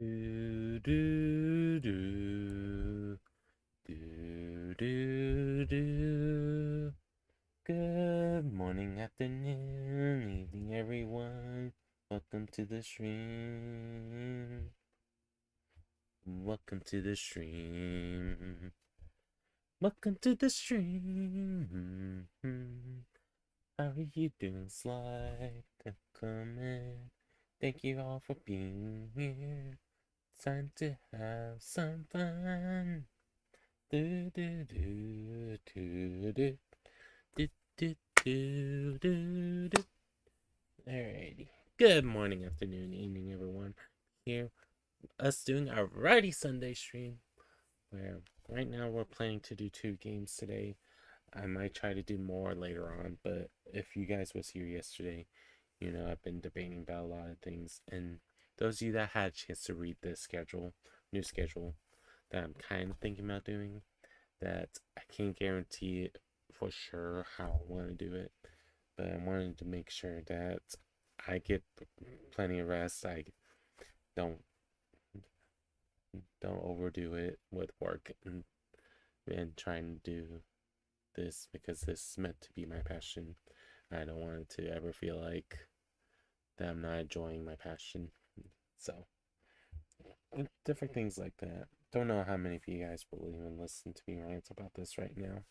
Do do do do do do. Good morning, afternoon, evening, everyone. Welcome to the stream. Welcome to the stream. Welcome to the stream. How are you doing, Sly? Come in. Thank you all for being here. Time to have some fun. Do do do do do do do do do do. Alrighty. Good morning, afternoon, evening, everyone. Here, us doing our Righty Sunday stream. Where right now we're planning to do 2 games today. I might try to do more later on, but if you guys was here yesterday, you know I've been debating about a lot of things, and those of you that had a chance to read the new schedule that I'm kind of thinking about doing, that I can't guarantee it for sure how I want to do it, but I wanted to make sure that I get plenty of rest. I don't overdo it with work and trying to do this, because this is meant to be my passion. I don't want it to ever feel like that I'm not enjoying my passion. So, different things like that. Don't know how many of you guys will even listen to me rant about this right now,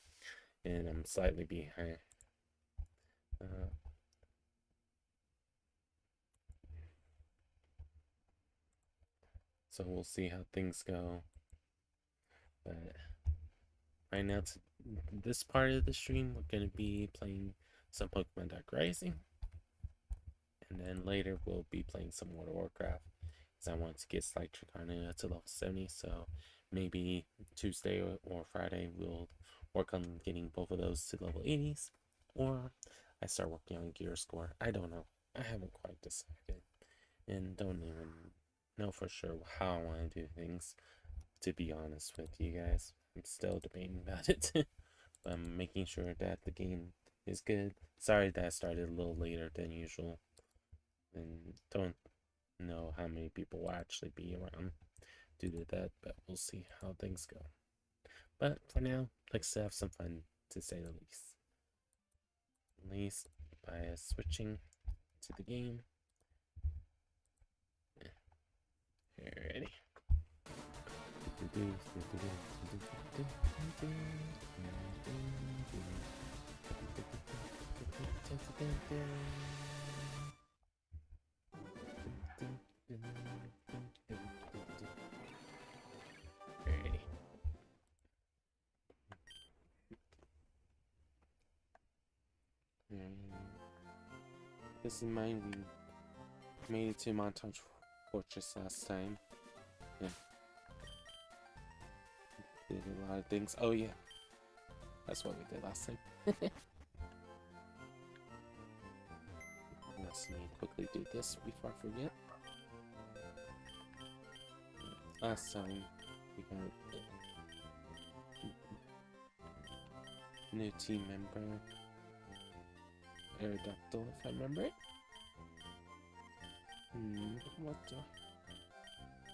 and I'm slightly behind. So we'll see how things go. But right now, to this part of the stream, we're going to be playing some Pokemon Dark Rising. And then later, we'll be playing some World of Warcraft. Because I want to get Slight Tricarnia to level 70. So maybe Tuesday or Friday, we'll work on getting both of those to level 80s. Or I start working on Gear Score. I don't know. I haven't quite decided. And don't even know for sure how I want to do things, to be honest with you guys. I'm still debating about it. But I'm making sure that the game is good. Sorry that I started a little later than usual, and don't know how many people will actually be around due to that, but we'll see how things go. But for now, let's have some fun, to say the least. At least by switching to the game. Alrighty. Alrighty. This is mine. We made it to Montage Fortress last time. Yeah. Did a lot of things. Oh yeah, that's what we did last time. Let's quickly do this before I forget. Last time we got a new team member, Aerodactyl, if I remember it. What the?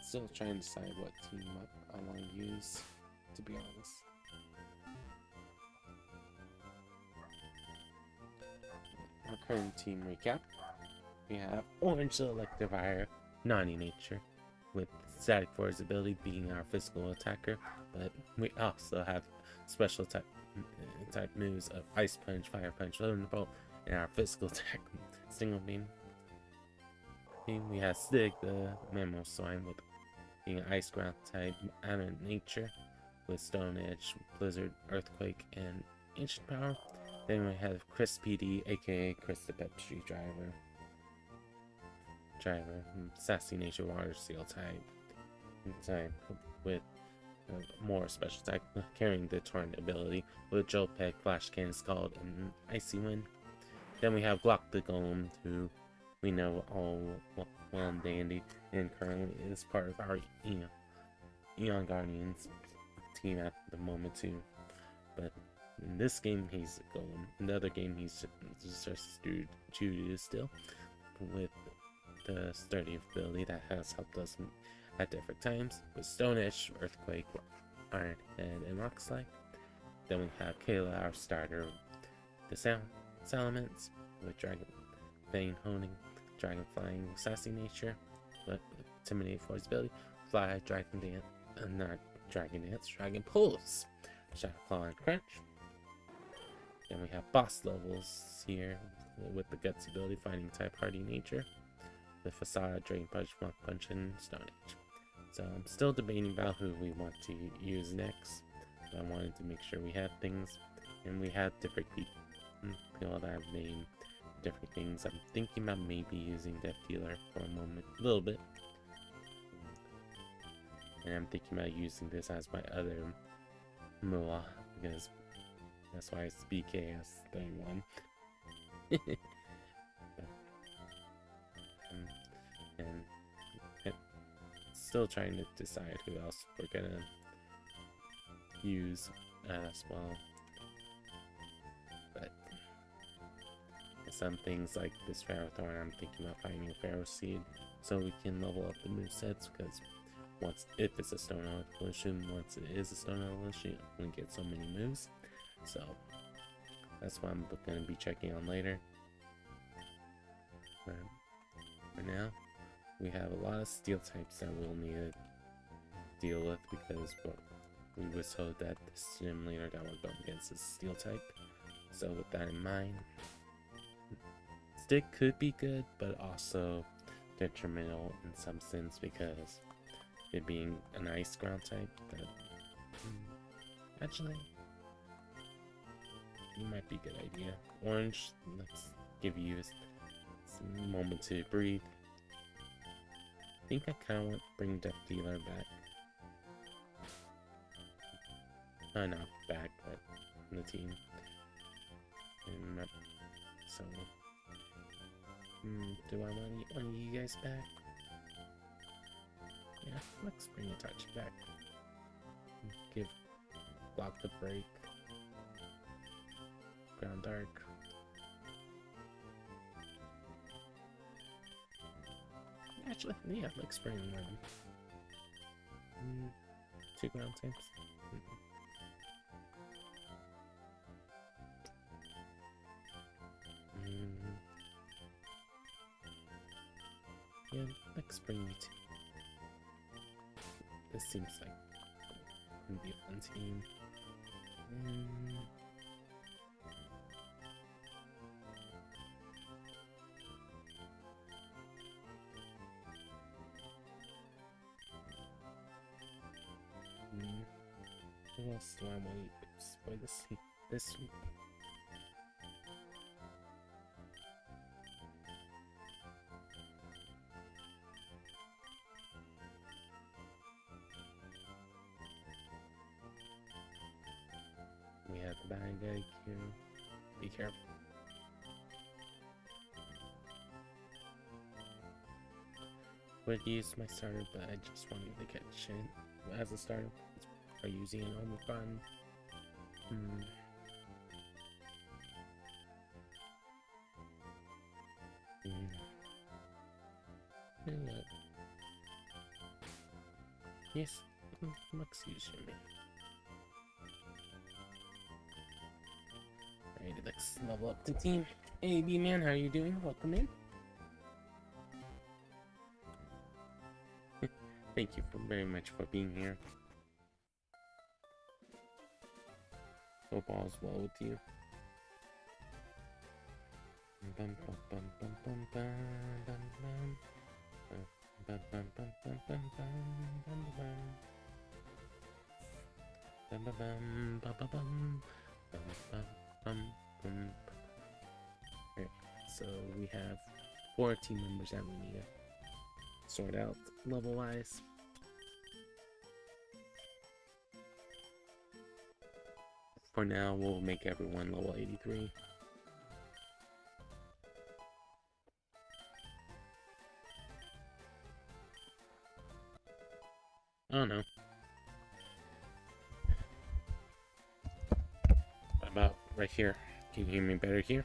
Still trying to decide what team I want to use, to be honest. Our current team recap. We have Orange Electivire, Naughty Nature, with Static Force ability being our physical attacker, but we also have special type moves of Ice Punch, Fire Punch, Thunderbolt, and our physical attack, Single Beam. We have Stig, the Mammal Swine, with being an Ice Ground type, Adamant Nature, with Stone Edge, Blizzard, Earthquake, and Ancient Power. Then we have Chris PD, aka Chris the Pepsi Driver, Sassy Nature, Water Seal type, with more special attack, carrying the Torrent ability, with Jolt Peck, Flash Cannon, Scald, and Icy Wind. Then we have Glock the Golem, who we know all well and dandy, and currently is part of our Eon Guardians team at the moment too. But in this game he's a Golem. In the other game he's just Judy still, with the sturdy ability that has helped us at different times with Stone Edge, Earthquake, Iron Head, and Rock Slide. Then we have Kayla, our starter, the Salamence with Dragon Vein Honing, Dragon Flying, Sassy Nature, Intimidate for his ability, Fly, Dragon Dance, not Dragon Dance, Dragon Pulse, Shadow Claw, and Crunch. Then we have boss levels here with the Guts ability, Fighting type, Hardy Nature, with Facade, Dragon Punch, Mach Punch, and Stone Age. So I'm still debating about who we want to use next. I wanted to make sure we have things, and we have different people that have named different things. I'm thinking about maybe using Death Dealer for a moment, a little bit. And I'm thinking about using this as my other Mua, because that's why it's BKS 31. and still trying to decide who else we're gonna use as well. But some things like this Ferrothorn, I'm thinking about finding a Pharaoh Seed so we can level up the movesets, because if it's a Stone Evolution, once it is a Stone Evolution, you only get so many moves. So that's what I'm going to be checking on later. For now, we have a lot of Steel types that we'll need to deal with, because we were told that the sim leader that we're going against is Steel type. So with that in mind, Stick could be good, but also detrimental in some sense, because it being an ice ground type, that actually it might be a good idea. Orange, let's give you a moment to breathe. I think I kind of want to bring Death Dealer back. Not back, but in the team. And so, do I want one of you guys back? Yeah, let's bring Itachi back. Give Block the Break. Ground Dark. Actually, yeah, let's bring two ground types. Yeah, let's bring you two. This seems like gonna be a fun team. What else do I want to play this week? We have the bad guy here. Be careful. Would use my starter, but I just wanted to catch it as a starter. Are using an Omicron. Yes, excuse me. Alright, let's level up the team. Hey, B-Man, how are you doing? Welcome in. Thank you very much for being here. Hope all's well with you. Alright, so we have 4 team members that we need to sort out level wise. For now, we'll make everyone level 83. Oh no. What about right here? Can you hear me better here?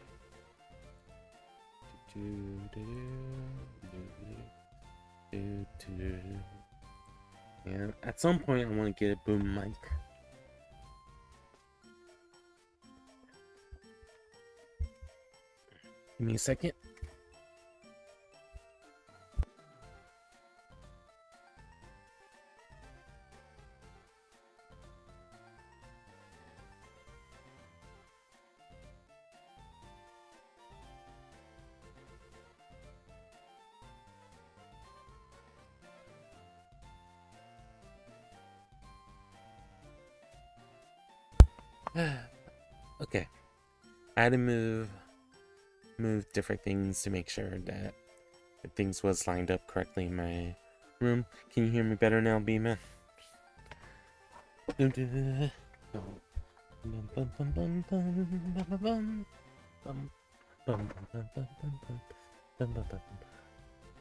And at some point, I want to get a boom mic. Give me a second. Okay. I had to move different things to make sure that things was lined up correctly in my room. Can you hear me better now, B-Man?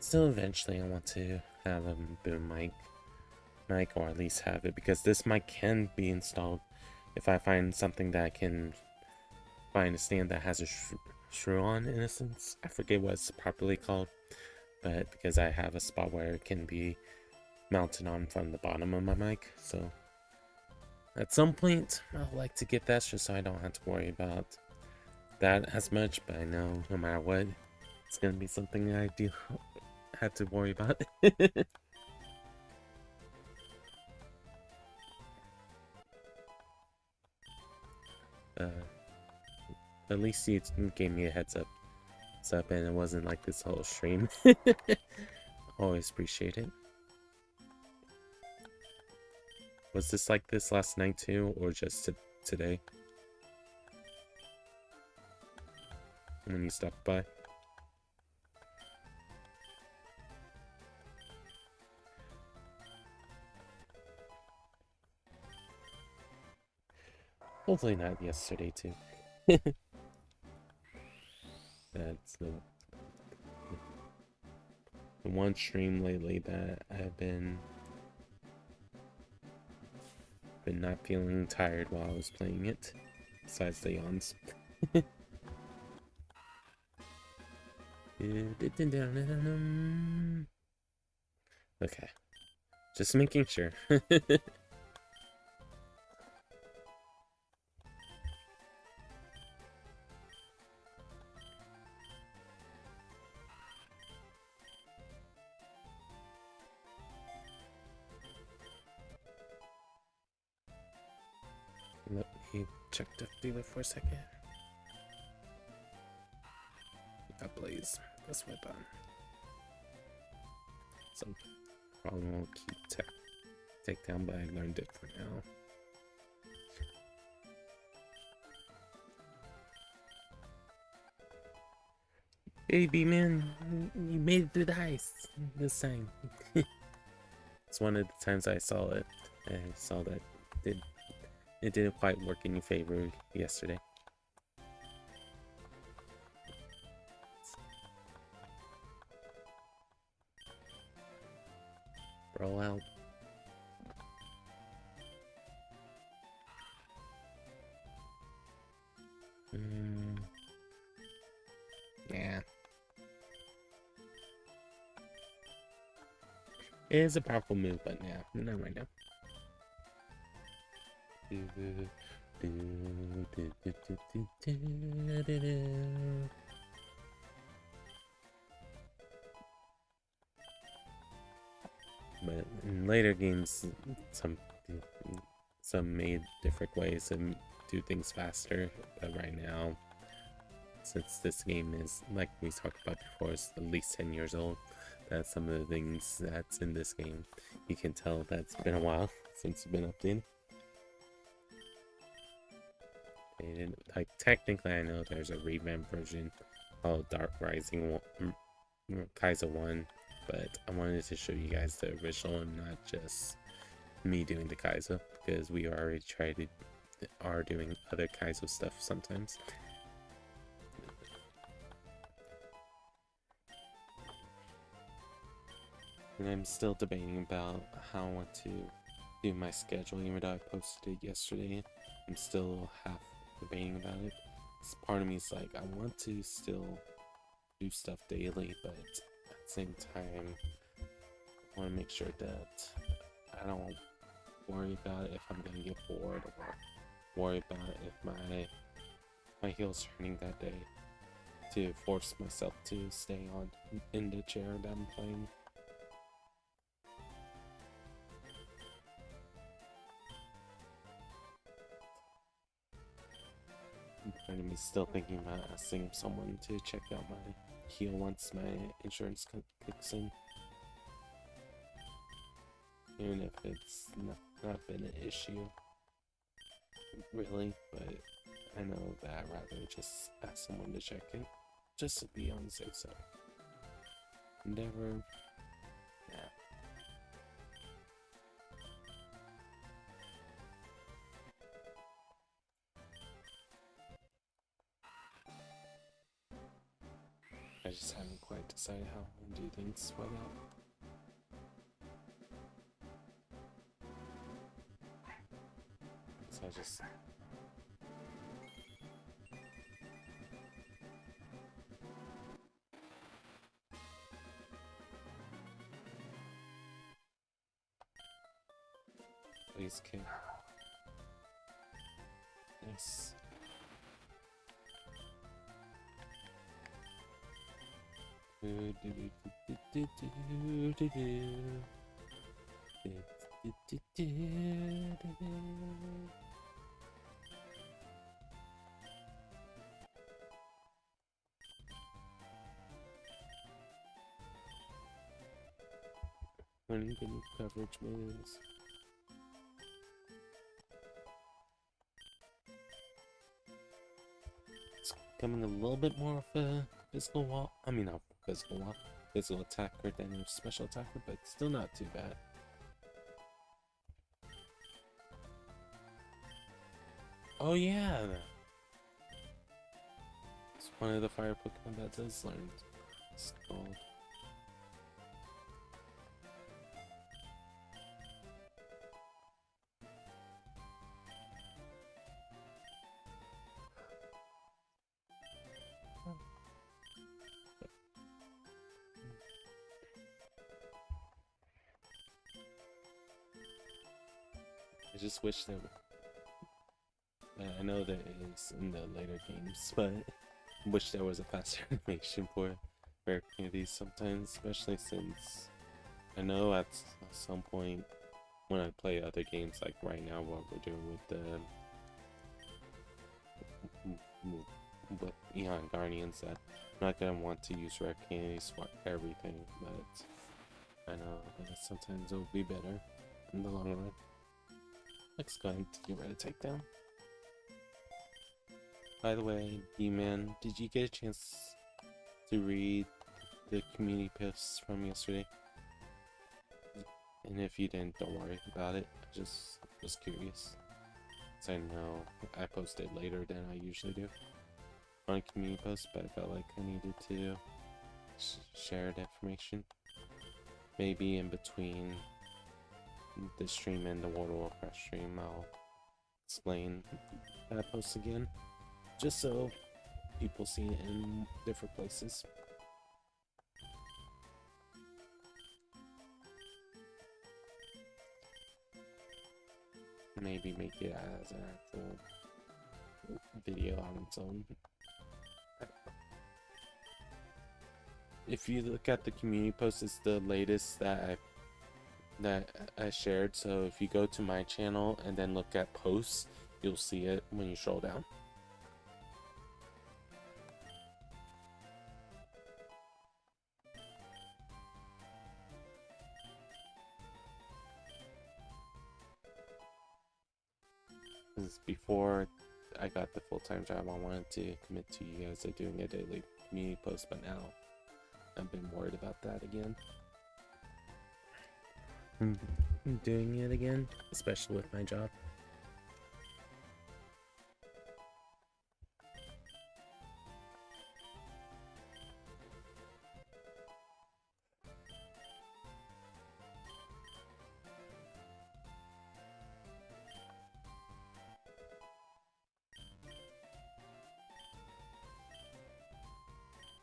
Still, eventually, I want to have a boom mic, or at least have it, because this mic can be installed if I find something that I can find a stand that has a shrew on, in a sense. I forget what it's properly called, but because I have a spot where it can be mounted on from the bottom of my mic, so at some point I'd like to get that just so I don't have to worry about that as much. But I know no matter what, it's gonna be something that I do have to worry about. At least you gave me a heads up. And it wasn't like this whole stream. Always appreciate it. Was this like this last night too, or just today? When you stopped by? Hopefully not yesterday too. That's the one stream lately that I've been not feeling tired while I was playing it, besides the yawns. Okay, just making sure. Let me check the dealer for a second. That blaze. That's my button. Some problem will keep take down, but I learned it for now. Hey B-Man, you made it through the heist this time. It's one of the times I saw it. I saw that it didn't quite work in your favor yesterday. Roll out. Yeah. It is a powerful move, but yeah, not right now. But in later games, some made different ways to do things faster. But right now, since this game is, like we talked about before, it's at least 10 years old, that some of the things that's in this game, you can tell that's been a while since it's been updated. And like technically, I know there's a revamped version called Dark Rising Kaiser 1, but I wanted to show you guys the original and not just me doing the Kaiser, because we already are doing other Kaiser stuff sometimes. And I'm still debating about how I want to do my schedule, even though I posted it yesterday. I'm still half debating about it. Part of me is like, I want to still do stuff daily, but at the same time, I want to make sure that I I don't worry about it if I'm gonna get bored, or worry about it if my heel's hurting that day, to force myself to stay on in the chair that I'm playing. Part of me still thinking about asking someone to check out my heel once my insurance kicks in, even if it's not been an issue really, but I know that I'd rather just ask someone to check it, just to be on the safe side. Never. Yeah. I just haven't quite decided how I'm gonna do things for that. So I just... Please, kid. Nice. Learning the new coverage moves. It's becoming a little bit more of a physical wall. I mean, not physical wall. Physical attacker than a special attacker, but still not too bad. Oh yeah! It's one of the fire Pokemon that does learn. It's called... I just wish there were... I know that it is in the later games, but I wish there was a faster animation for rare candies sometimes, especially since I know at some point when I play other games, like right now what we're doing with Eon Guardians, that I'm not gonna want to use rare candies for everything, but I know that sometimes it will be better in the long run. Let's go ahead and get ready to take down. By the way, D-Man, did you get a chance to read the community posts from yesterday? And if you didn't, don't worry about it. I just was curious. So I know I posted later than I usually do on a community post, but I felt like I needed to share the information. Maybe in between the stream and the World of Warcraft stream, I'll explain that post again, just so people see it in different places. Maybe make it as an actual video on its own. If you look at the community post, it's the latest that I shared. So if you go to my channel and then look at posts, you'll see it when you scroll down. Because before I got the full-time job, I wanted to commit to you guys at doing a daily community post, but now I've been worried about that again. Doing it again, especially with my job.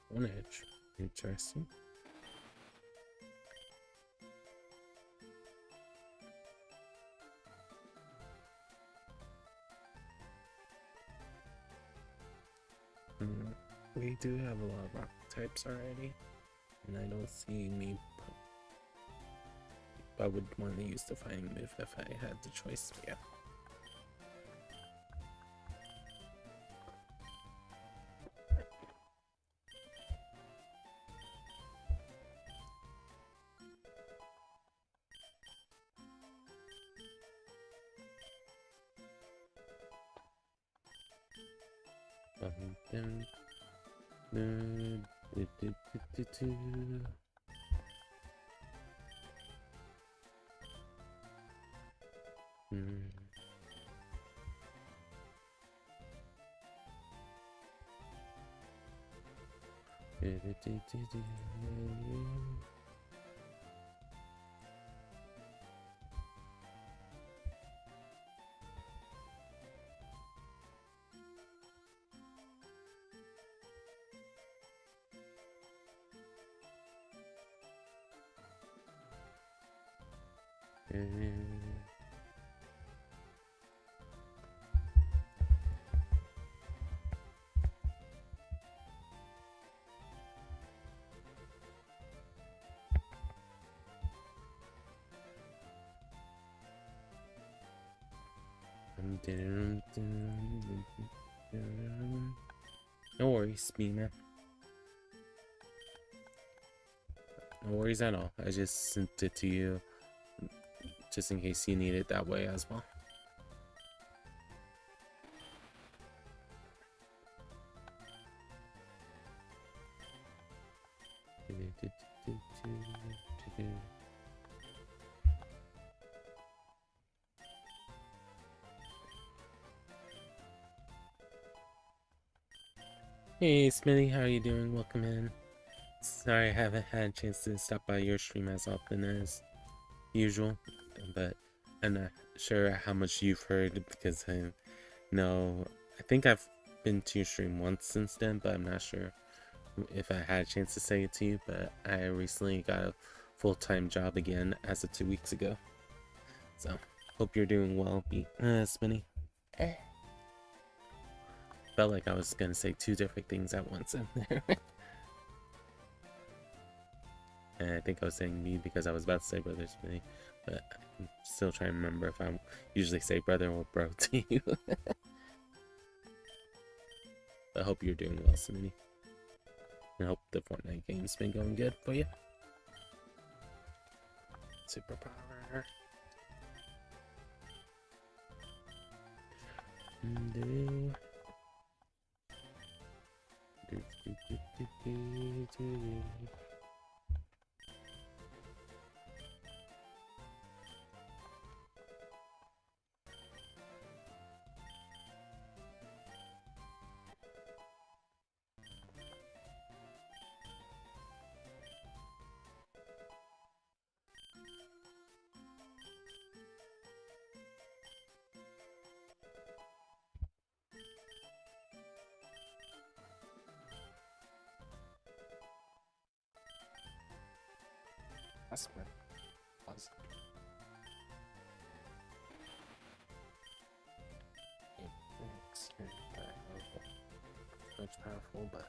One edge. Interesting. We do have a lot of rock types already, and I don't see me. I would want to use the fighting move if I had the choice. Yeah. No worries, Mina. No worries at all. I just sent it to you just in case you need it that way as well. Hey Smitty, how are you doing? Welcome in. Sorry I haven't had a chance to stop by your stream as often as usual, but I'm not sure how much you've heard because I think I've been to your stream once since then, but I'm not sure if I had a chance to say it to you. But I recently got a full-time job again as of 2 weeks ago, so hope you're doing well, Smitty. Felt like I was gonna say two different things at once in there. And I think I was saying me because I was about to say brother Smitty, but I'm still trying to remember if I usually say brother or bro to you. I hope you're doing well, Smitty. I hope the Fortnite game's been going good for you. Superpower. That's good. Much powerful, but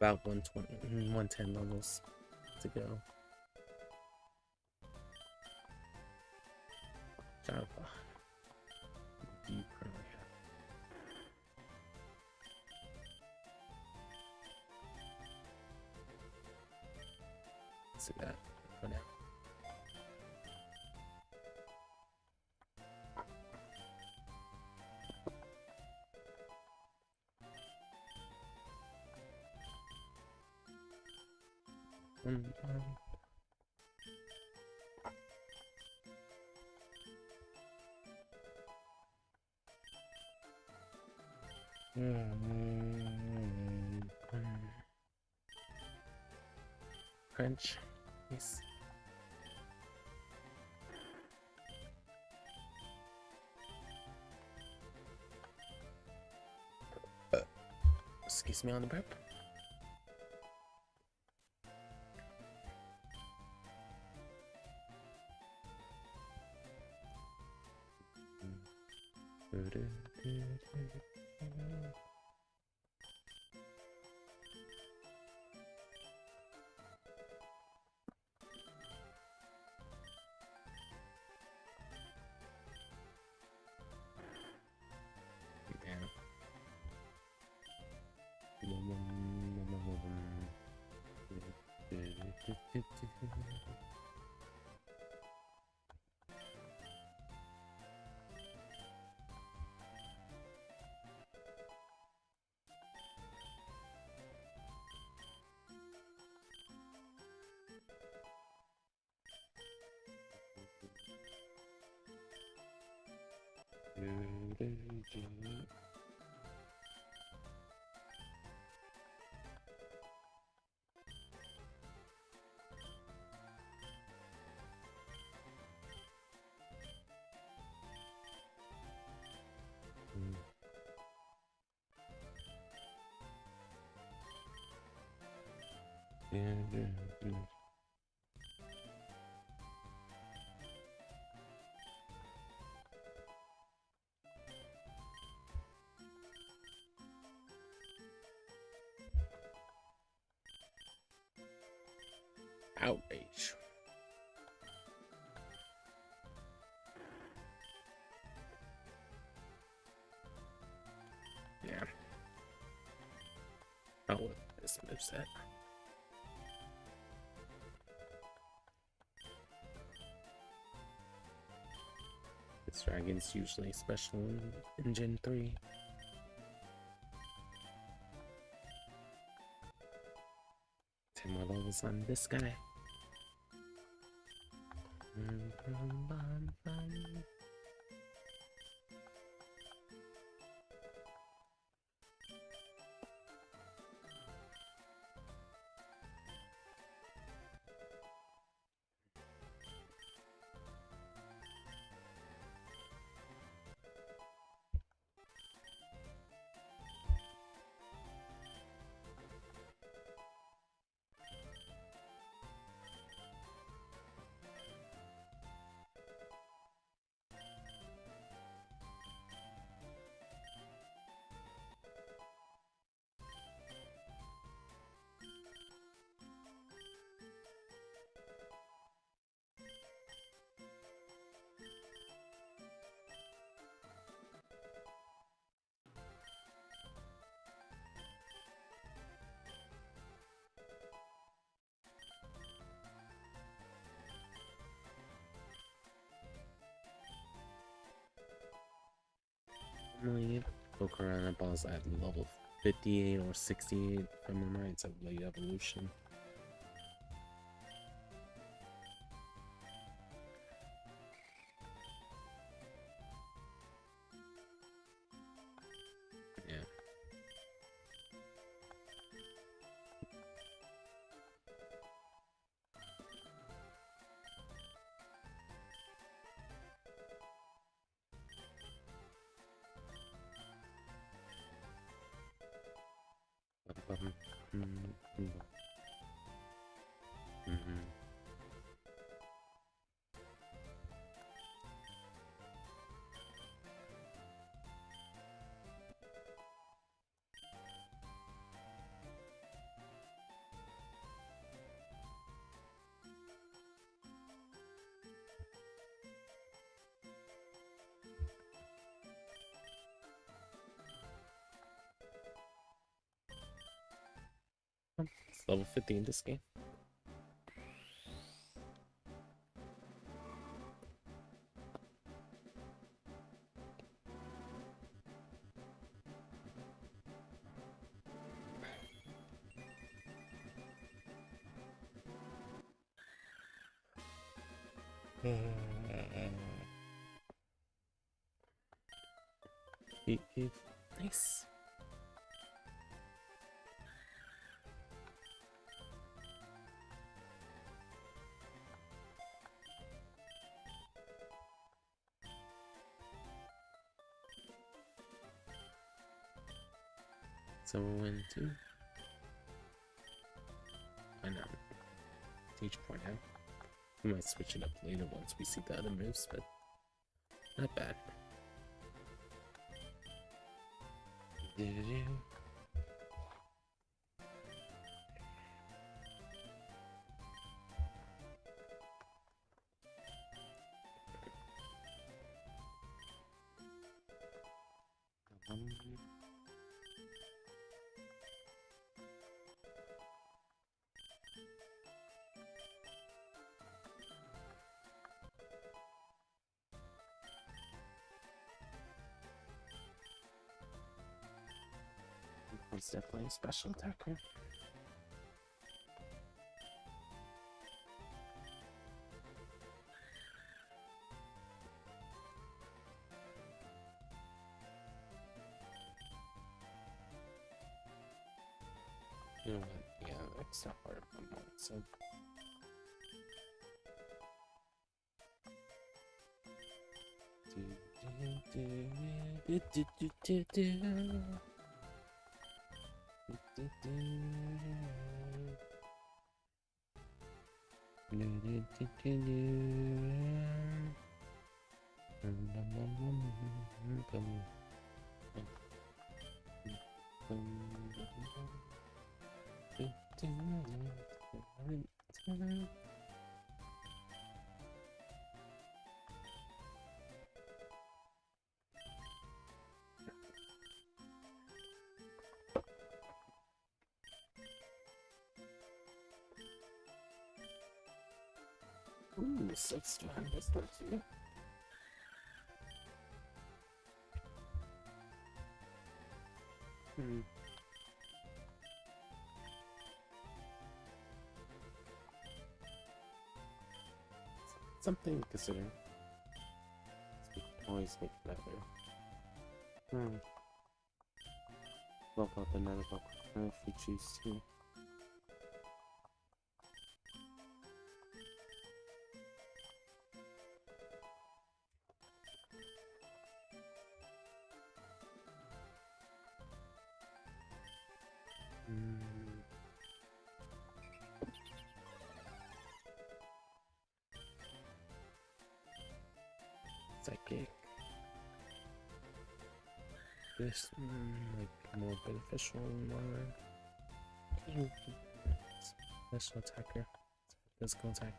about 120, 110 levels to go. Java. Do you currently have? Let's do that for now. Crunch. Yes. Excuse me on the burp. Outrage. Yeah. Oh, this moveset. This dragon's usually special in Gen 3. 10 more levels on this guy. Normally, Pokémon balls at level 58 or 68, if I remember. It's a late evolution. Yeah. It's level 50 in this game. Nice. So we'll win 2. Why not? Teach point out. We might switch it up later once we see the other moves, but not bad. It's definitely a special attacker. You know what? Yeah, that's not part of the moment, so. Ooh, 6 to 100, that's not too. Something to consider. We can always make it better. Level up another Pokemon if we choose to. Psychic. This like more beneficial, more special attacker, physical attack.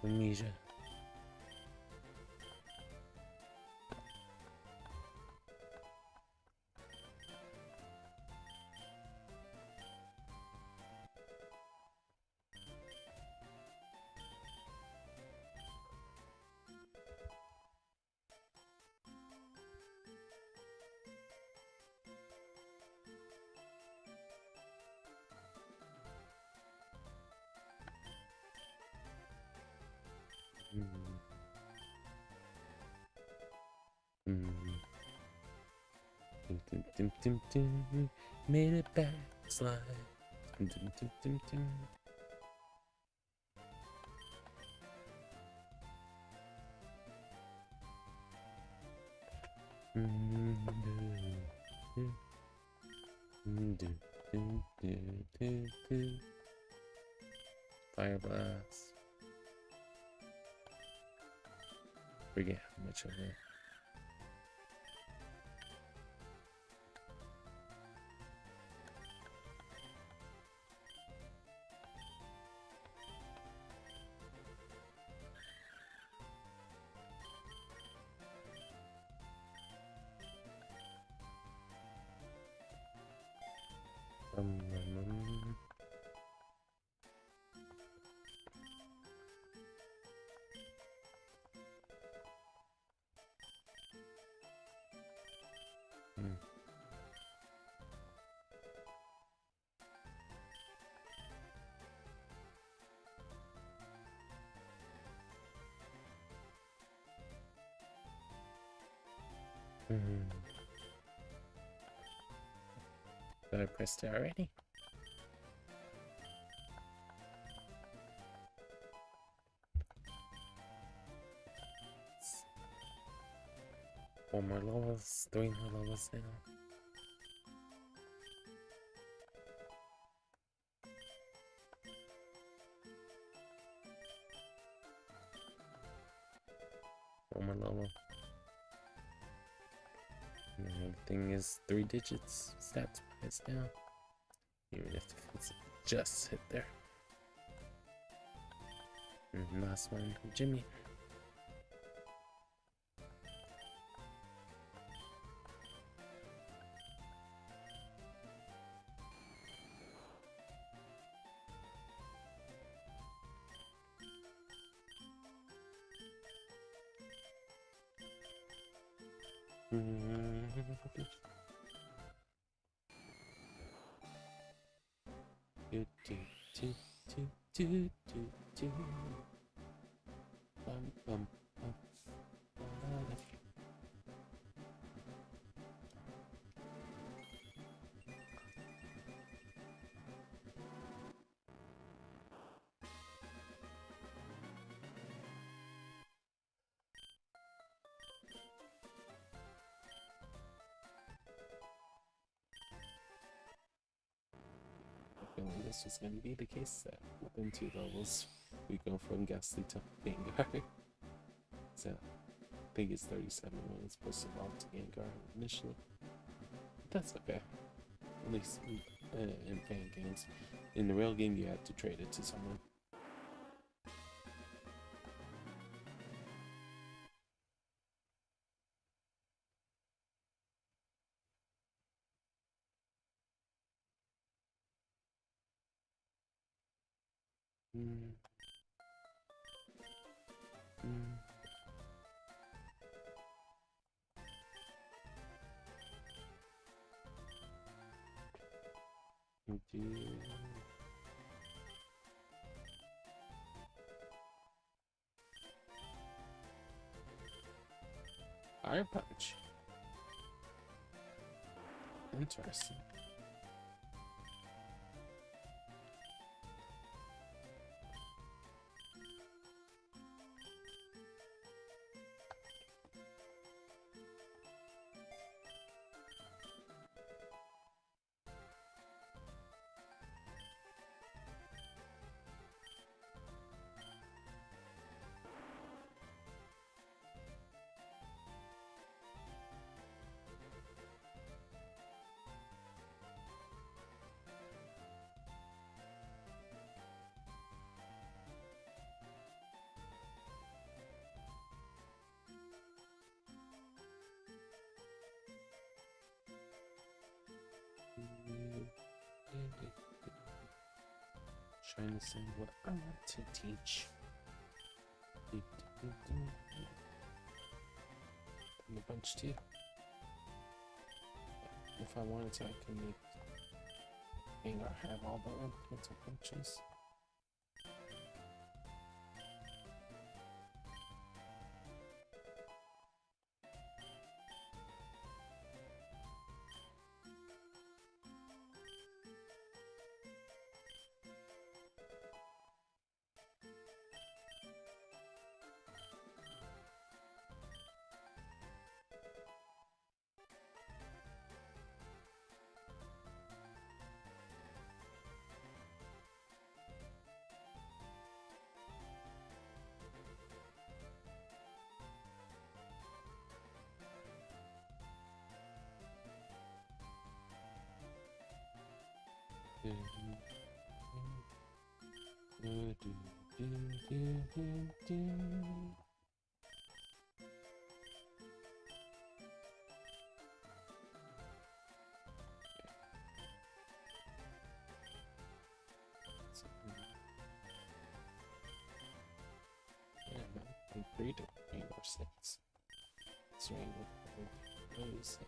Amnesia. Made it back, slide. Fire blast. Forget how much of it. Um, um, um. Hmm. Hmm. But I pressed it already. Four more levels, 3 more levels now. One more level. And everything is 3 digits stats wise now. Even if it's just hit there. And last one, Jimmy. Feeling this was going to be the case that within 2 levels we go from Ghastly to Vanguard. So I think it's 37 when it's supposed to evolve to Vanguard initially. But that's okay. At least in fan games. In the real game you have to trade it to someone. Fire Punch. Interesting. Trying to say what I want to teach. And a bunch too. If I wanted to, I could make Vanguard have all the little bunches. 3 to 3 or 6. It's raining. Rose.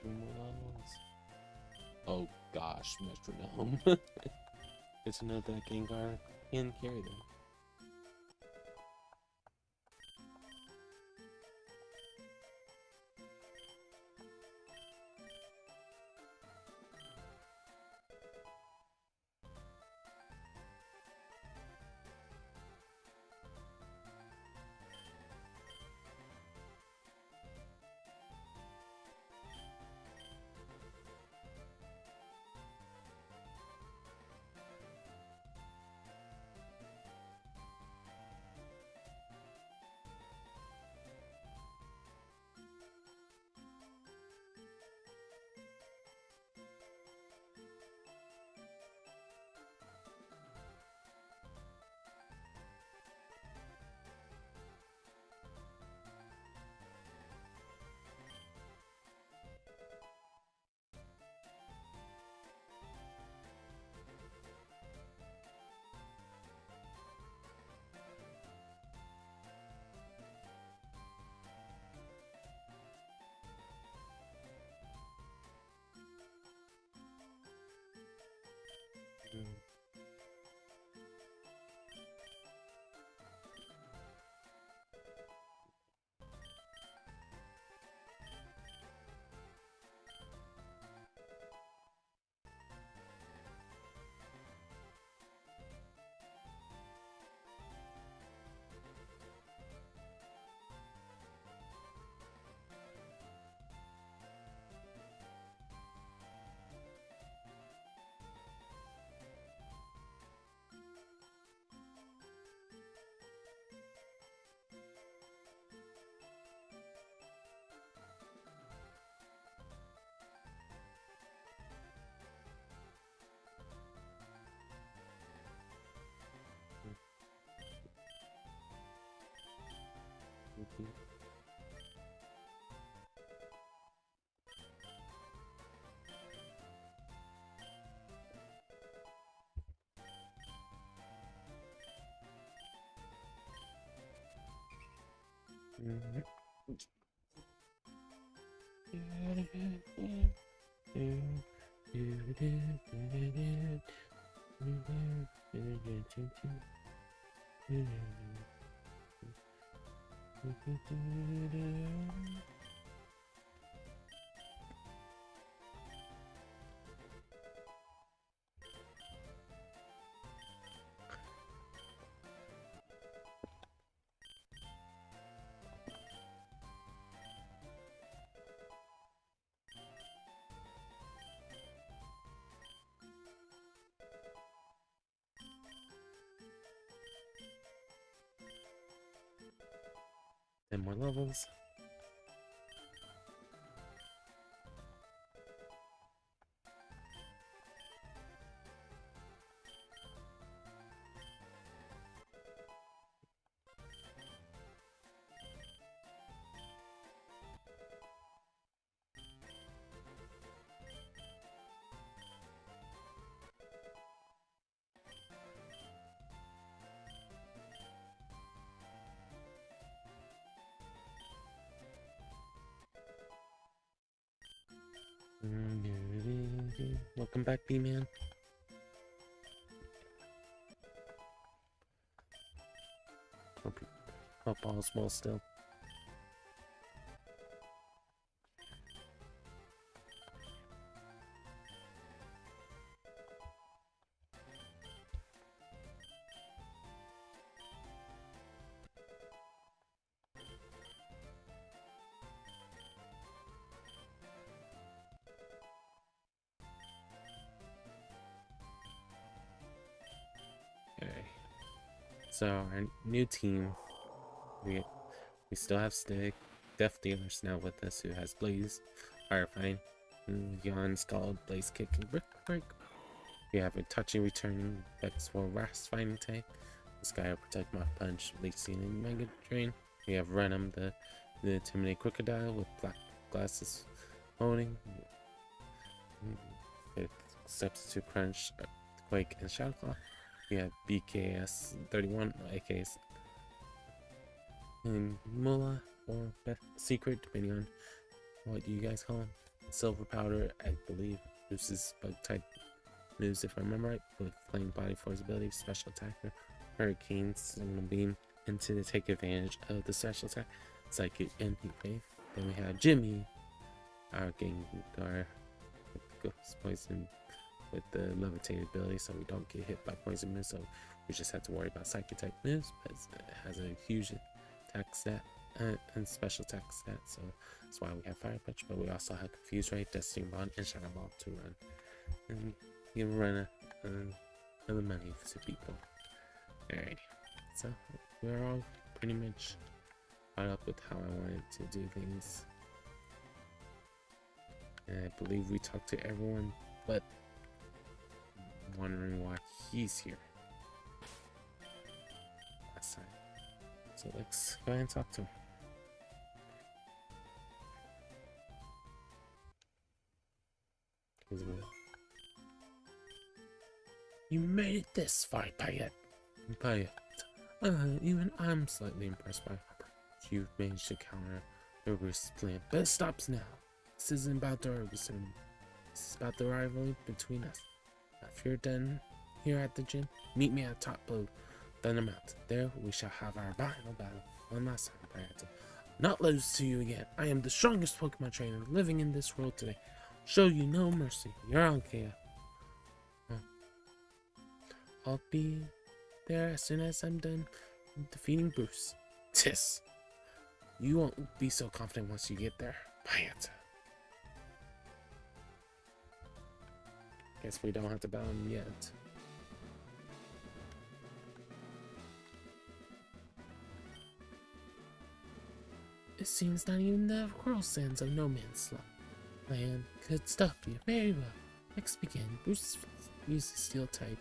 Three more levels. Oh gosh, Metronome. It's to know that Gengar can carry them. 10 more levels. Welcome back, B-Man. Hope all's well still. Okay. So our new team, we still have Stick, Death Dealer's now with us, who has Blaze, Firefighting, Yon, Scald, Blaze Kick, and Brick Break. We have a touching return, Vex for Rast Fighting Tank, Sky Protect, Mach Punch, Leasing, and Mega Drain. We have Venom, the Intimidate Crocodile with Black Glasses holding. With Substitute Crunch, Quake, and Shadowclaw. We have BKS 31, AKs, and Mula or Secret, depending on what you guys call them. Silver Powder, I believe, boosts bug type moves if I remember right, with Flame Body Force ability, Special Attacker, Hurricane, Signal Beam, and to take advantage of the special attack, Psychic, and Heat Wave. Then we have Jimmy, our Gengar, with Ghost Poison, with the Levitate ability, so we don't get hit by poison moves, so we just have to worry about Psychic type moves, but it has a huge attack stat and special attack stat, so that's why we have Fire Punch, but we also have Confuse Ray, Destiny Bond, and Shadow Ball to run. And you can run other money to people. Alrighty, so we're all pretty much caught up with how I wanted to do things. And I believe we talked to everyone, but wondering why he's here last time. So let's go ahead and talk to him. You made it this far, Payet. Even I'm slightly impressed by how you've managed to counter the risk plan, but it stops now. This isn't about the Urgus, this is about the rivalry between us. If you're done here at the gym, meet me at top of Thunder Mountain. There we shall have our final battle. One last time, Payet. Not lose to you again. I am the strongest Pokemon trainer living in this world today. Show you no mercy. You're on, KO. I'll be there as soon as I'm done defeating Bruce. Tis. You won't be so confident once you get there. Payet. Guess we don't have to battle him yet. It seems not even the Whirl Sands of No Man's Land could stop you. Very well. Let's begin. Bruce uses Steel type.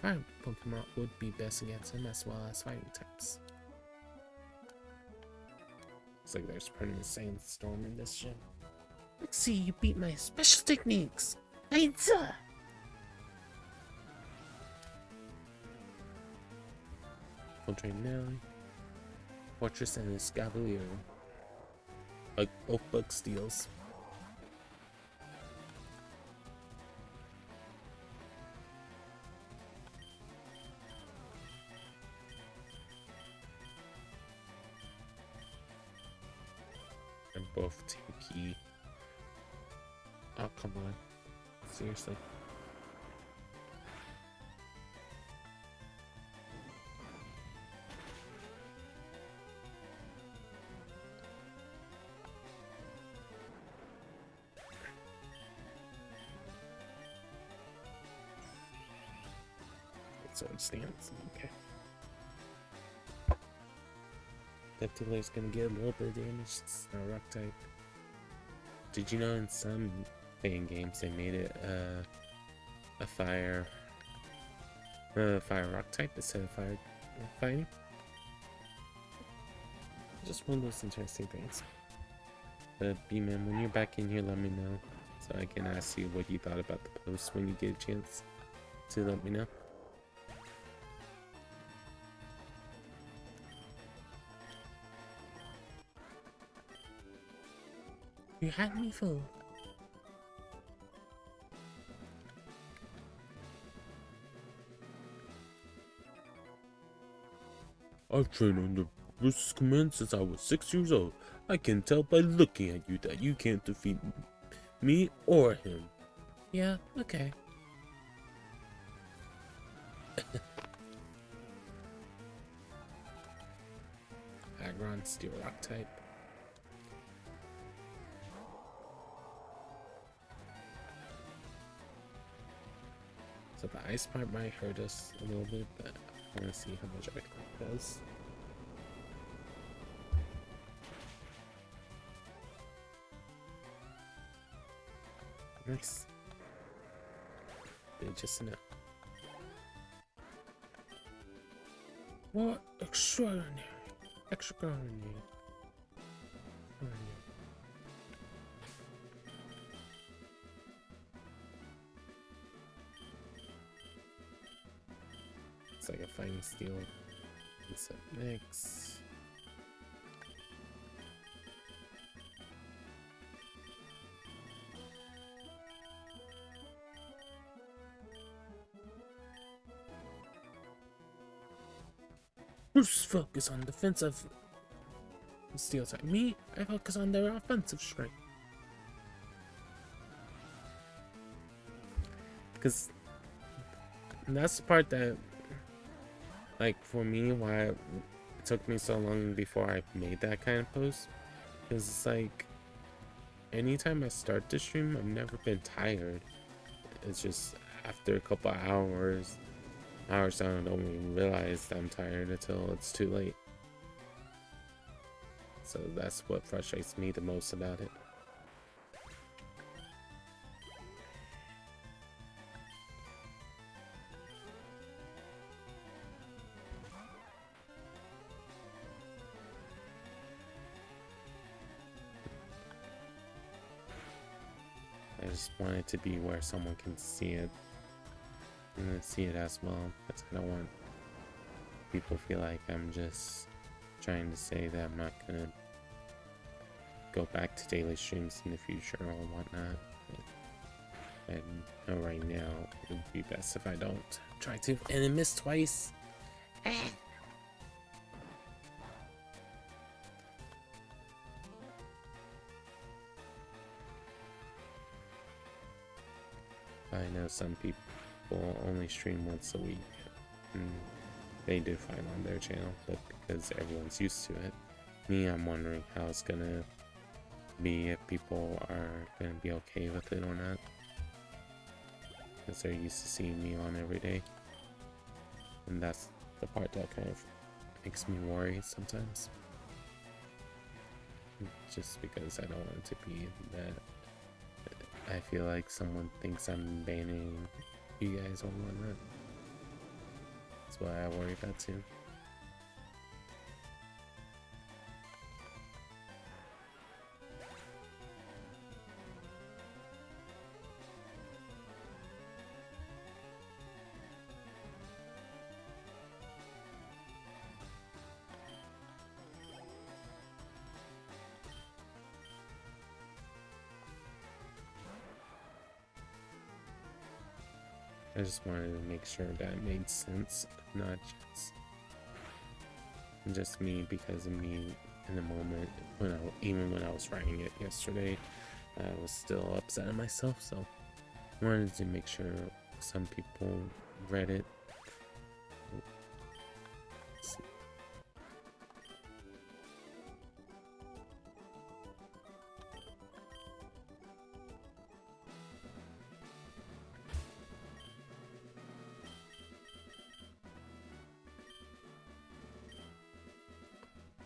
Fire Pokemon would be best against him as well as fighting types. Looks like there's permanent sandstorm in this gym. Let's see you beat my special techniques. Aita! Full train Nelly. Fortress and Escavalier. Like both bug steals. And both tanky. Oh, come on. Seriously. So it stands. Okay. That delay is gonna get a little bit of damage. It's not rock type. Did you know in some fan games they made it a fire rock type instead of fire fighting? Just one of those interesting things. But B-Man, when you're back in here, let me know so I can ask you what you thought about the post when you get a chance to let me know. You had me fooled. I've trained under Bruce's command since I was 6 years old. I can tell by looking at you that you can't defeat me or him. Yeah, okay. Aggron, Steel Rock type. So the ice part might hurt us a little bit, but I want to see how much it does. Nice. Just enough. What extraordinary! Extraordinary. It's like a fighting steel. What's up next? Bruce focus on defensive steel type. Me, I focus on their offensive strength. Because that's the part that, like, for me, why it took me so long before I made that kind of post. Because it's like, anytime I start to stream, I've never been tired. It's just after a couple hours I don't even realize that I'm tired until it's too late. So that's what frustrates me the most about it. I just want it to be where someone can see it and see it as well. Because I don't want people to feel like I'm just trying to say that I'm not gonna go back to daily streams in the future or whatnot. And right now it would be best if I don't try to. And it missed twice. I know some people only stream once a week, and they do fine on their channel, but because everyone's used to it, me, I'm wondering how it's gonna be if people are gonna be okay with it or not, because they're used to seeing me on every day, and that's the part that kind of makes me worry sometimes, just because I don't want it to be that I feel like someone thinks I'm banning you guys or whatnot. That's what I worry about too. I just wanted to make sure that made sense, not just me because of me in the moment. Even when I was writing it yesterday, I was still upset at myself. So I wanted to make sure some people read it.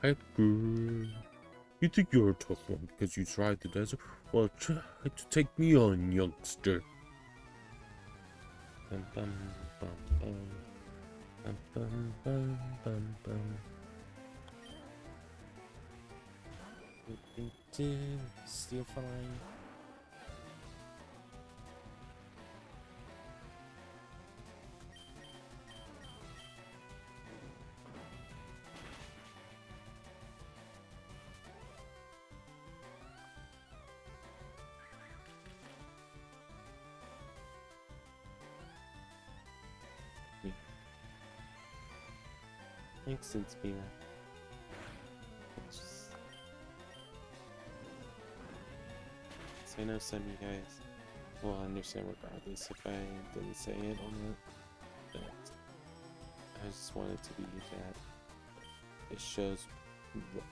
Edgar, you think you're a tough one because you tried the desert? Well, try to take me on, youngster. Bum, bum, bum, bum. Bum, bum, bum, bum, bum. Steel flying. Makes sense, Beaver. So I know some of you guys will understand regardless if I didn't say it on it, but I just wanted to be that it shows what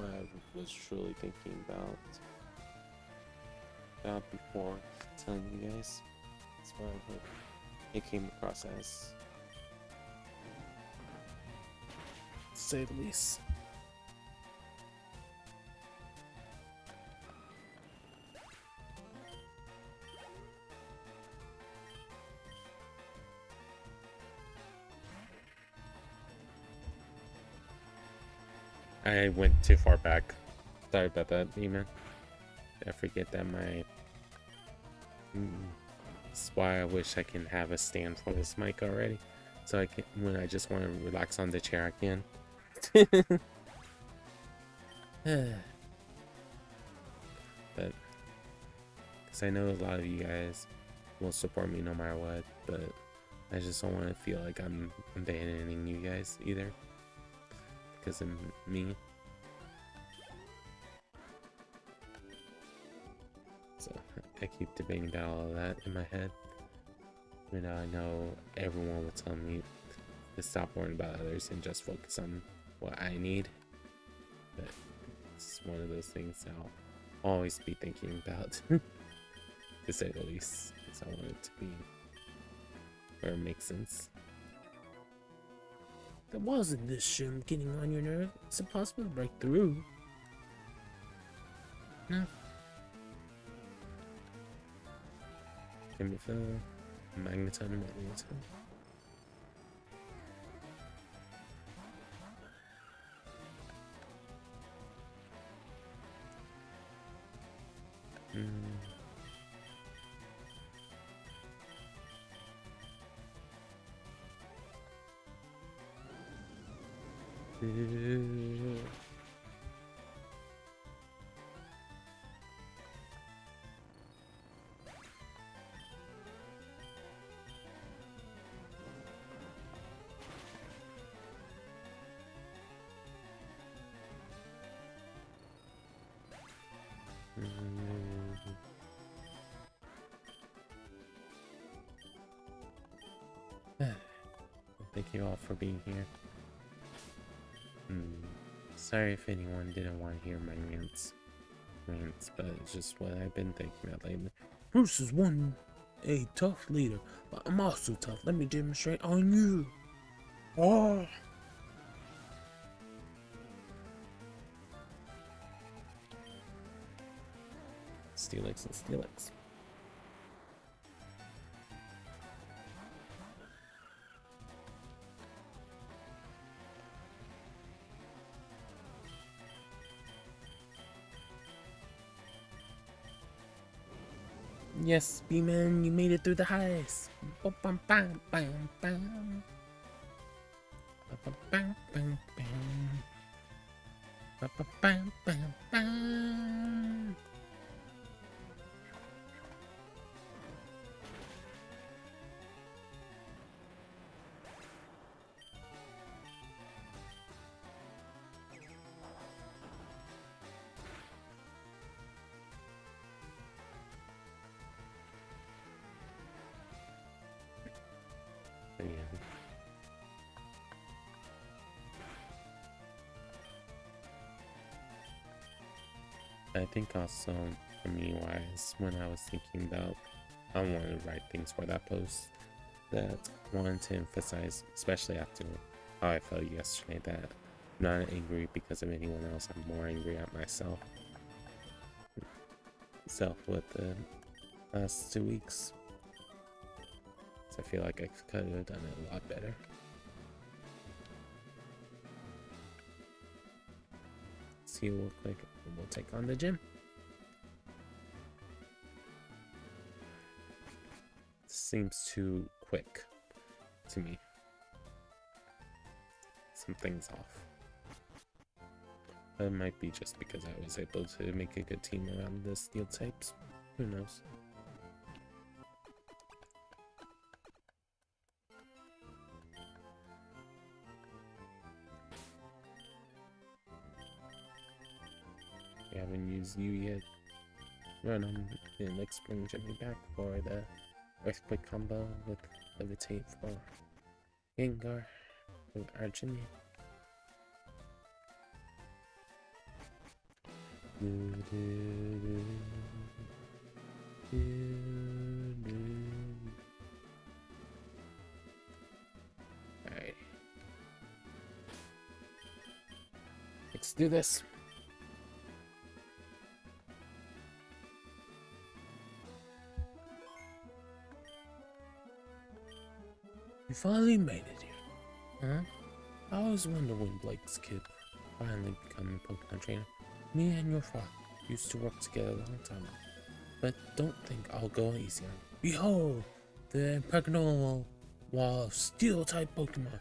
I was truly thinking about before telling you guys. That's why I hope it came across as, to say the least. I went too far back. Sorry about that, Demon. I forget that my... That's why I wish I can have a stand for this mic already. So I can, when I just want to relax on the chair, I can. But, because I know a lot of you guys will support me no matter what, but I just don't want to feel like I'm abandoning you guys either. Because of me. So I keep debating about all of that in my head. You know, I know everyone will tell me to stop worrying about others and just focus on what I need. But it's one of those things I'll always be thinking about, to say the least, because I want it to be where it makes sense. That wasn't this shim getting on your nerve. It's impossible to break through. No. Chemical, magneton. Thank you all for being here. Sorry if anyone didn't want to hear my rants, but it's just what I've been thinking about lately. Bruce is a tough leader, but I'm also tough. Let me demonstrate on you. Oh. Steelix and Steelix. Yes, B-Man, you made it through the highs. Bum, bum, bam, bam, bam. Bum, bam, bam, bam. Bum, bam, bam, bam. I think also for me wise, when I was thinking about I wanted to write things for that post, that I wanted to emphasize, especially after how I felt yesterday, that I'm not angry because of anyone else. I'm more angry at myself. With the last 2 weeks. So I feel like I could have done it a lot better. See real quick. We'll take on the gym. Seems too quick to me. Something's off. It might be just because I was able to make a good team around the steel types. Who knows? We haven't used you yet. Run on the next spring Jimmy back for the Earthquake combo with Levitate for Gengar with our Jimmy. Alright. Let's do this. We finally made it here. Huh? I always wonder when Blake's kid finally become a Pokemon trainer. Me and your father used to work together a long time ago. But don't think I'll go easy on you. Behold, the impregnable wall of steel-type Pokemon.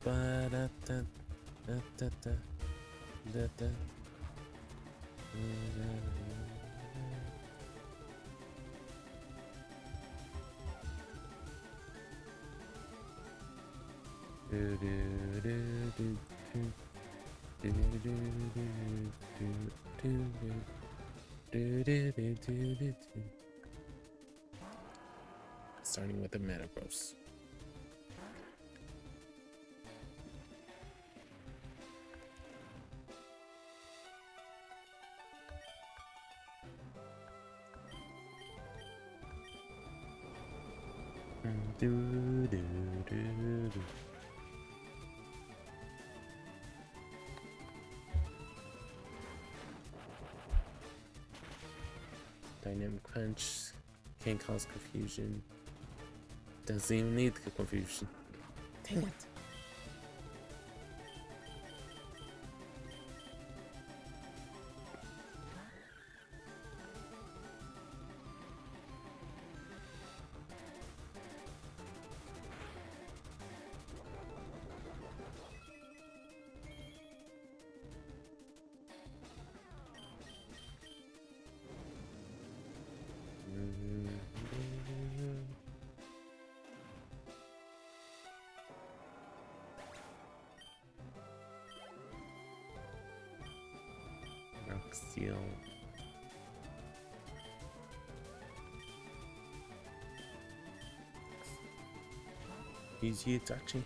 Ba da da da da da da. Starting with the Metagross. Dynamic Punch can't cause confusion. Doesn't even need the confusion. Dang it. Steel. Easy Itachi.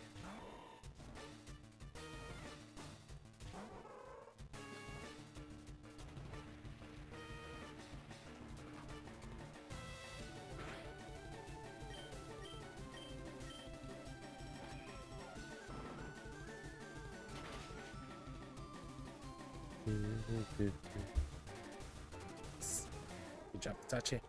Good job, Itachi.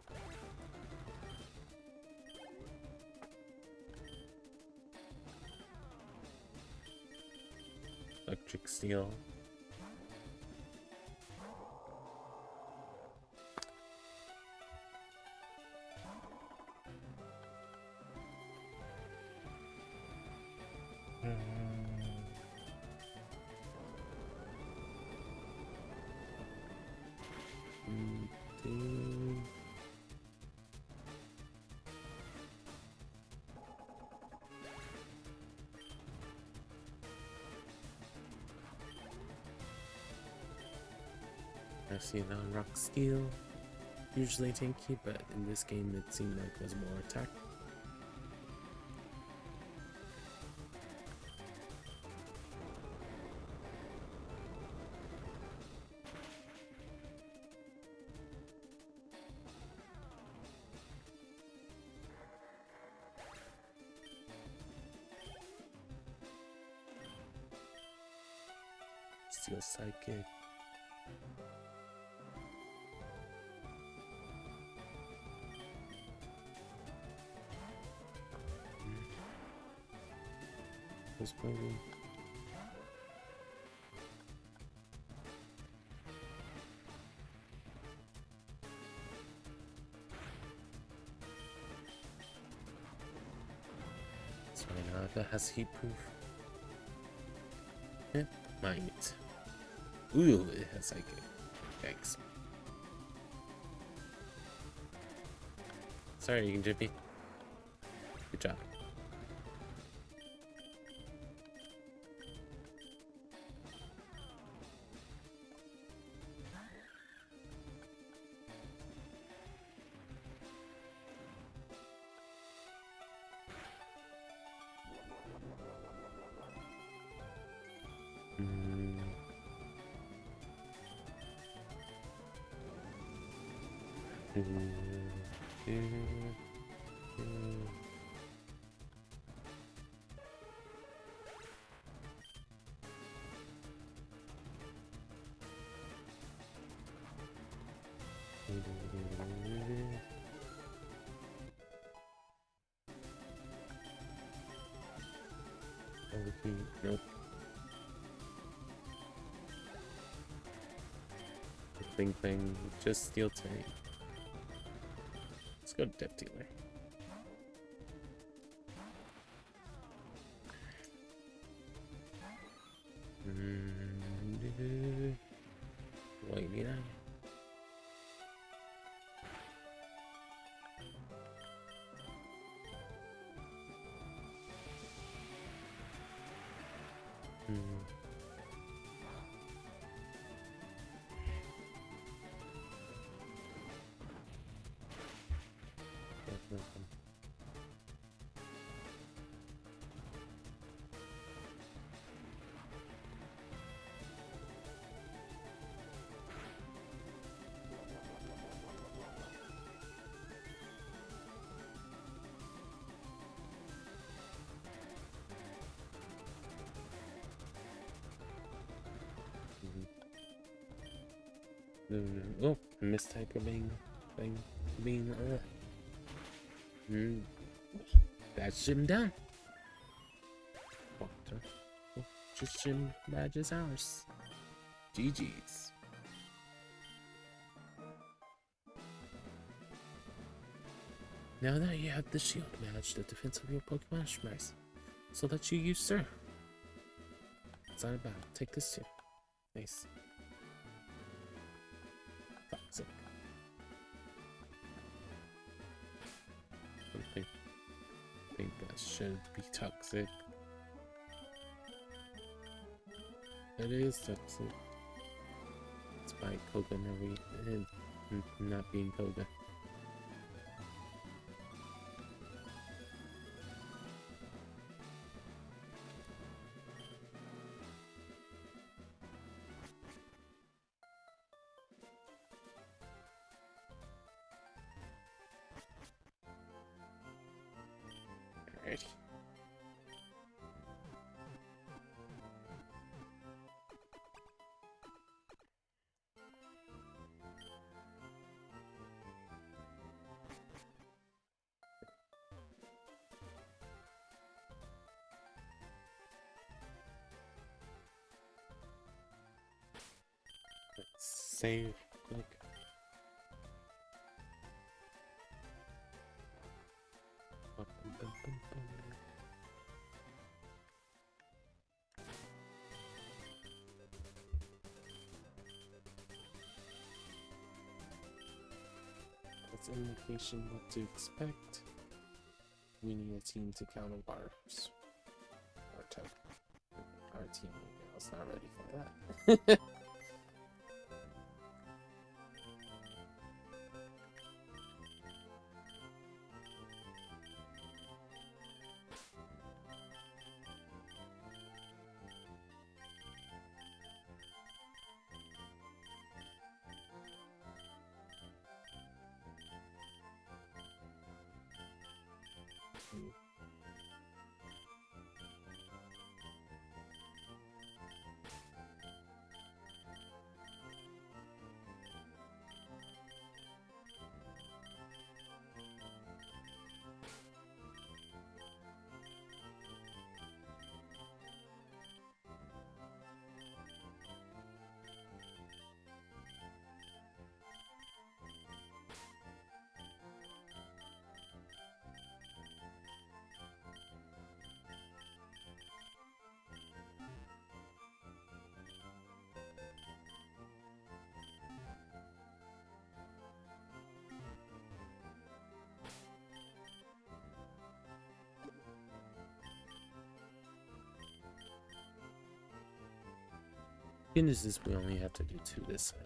Electric Steel. I've seen on Rock Steel, usually tanky, but in this game it seemed like it was more attack. Steel Psychic. Who's playing? Sorry, now if it has heat proof. It might. Ooh, it has psychic. Thanks. Sorry, you can Jippy. Good job. Nope. Thing, just Steel Tank. Let's go to Depth Dealer. Wait, need I? Oh, mistype of being that's him down. Oh, just Jim badge is ours. GG's. Now that you have the shield badge, the defense of your Pokemon is nice. So that you use, sir. It's not about. Take this here. Nice. Toxic. I think that should be toxic. It is toxic. It's by Koga not being Koga. Alrighty. Let's save quick. That's an indication what to expect. We need a team to counter bars. Our team is not ready for that. Good news is we only have to do 2 this side.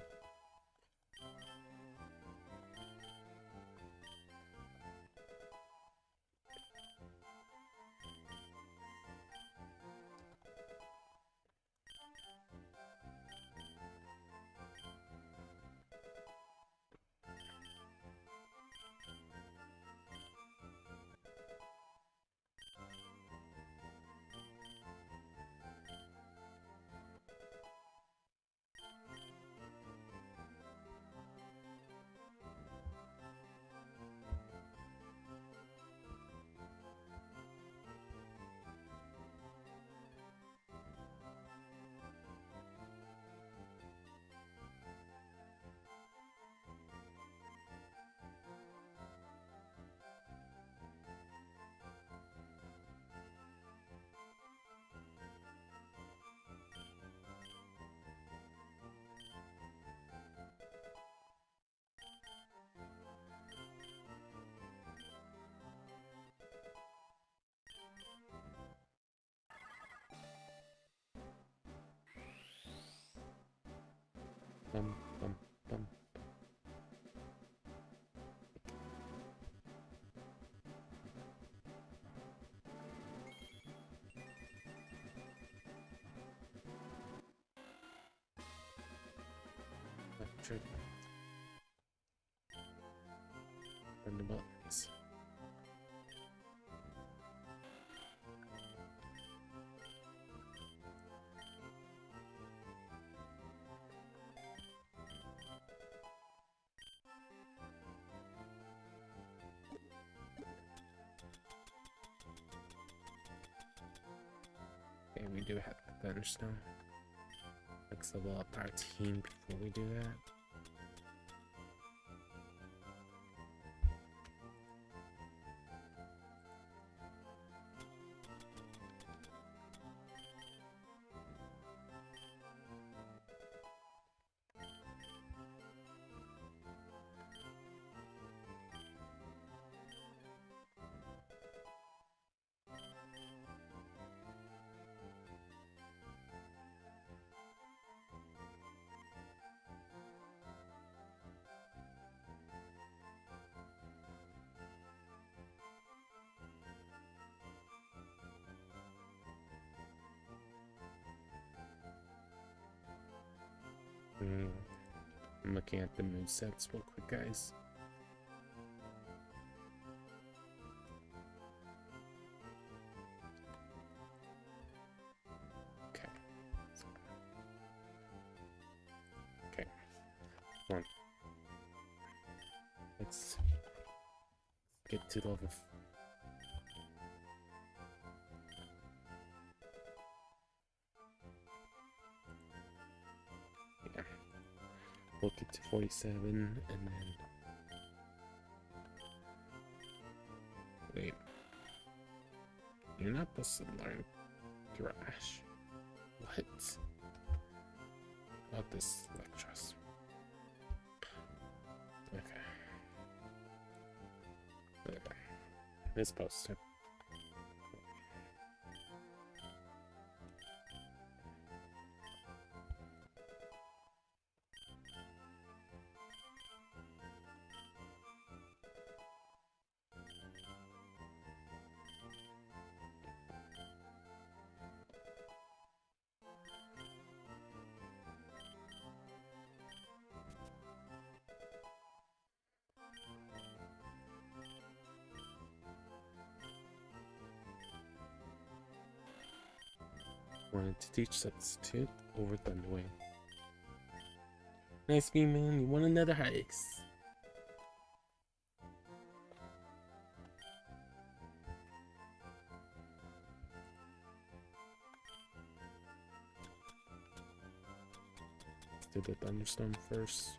Bum, bum, bum. Electric. And the buttons. Okay, we do have the Thunderstone. Let's level up our team before we do that. I'm looking at the movesets real quick, guys. Okay. Okay. Come on. Let's get to level. Yeah. We'll get to 47 and then. Wait. You're not supposed to learn Thrash. What? About this Electros. Okay. It's supposed to. Wanted to teach substitute over Thunderwing. Nice beam, man. You want another heist? Let's do the Thunderstorm first.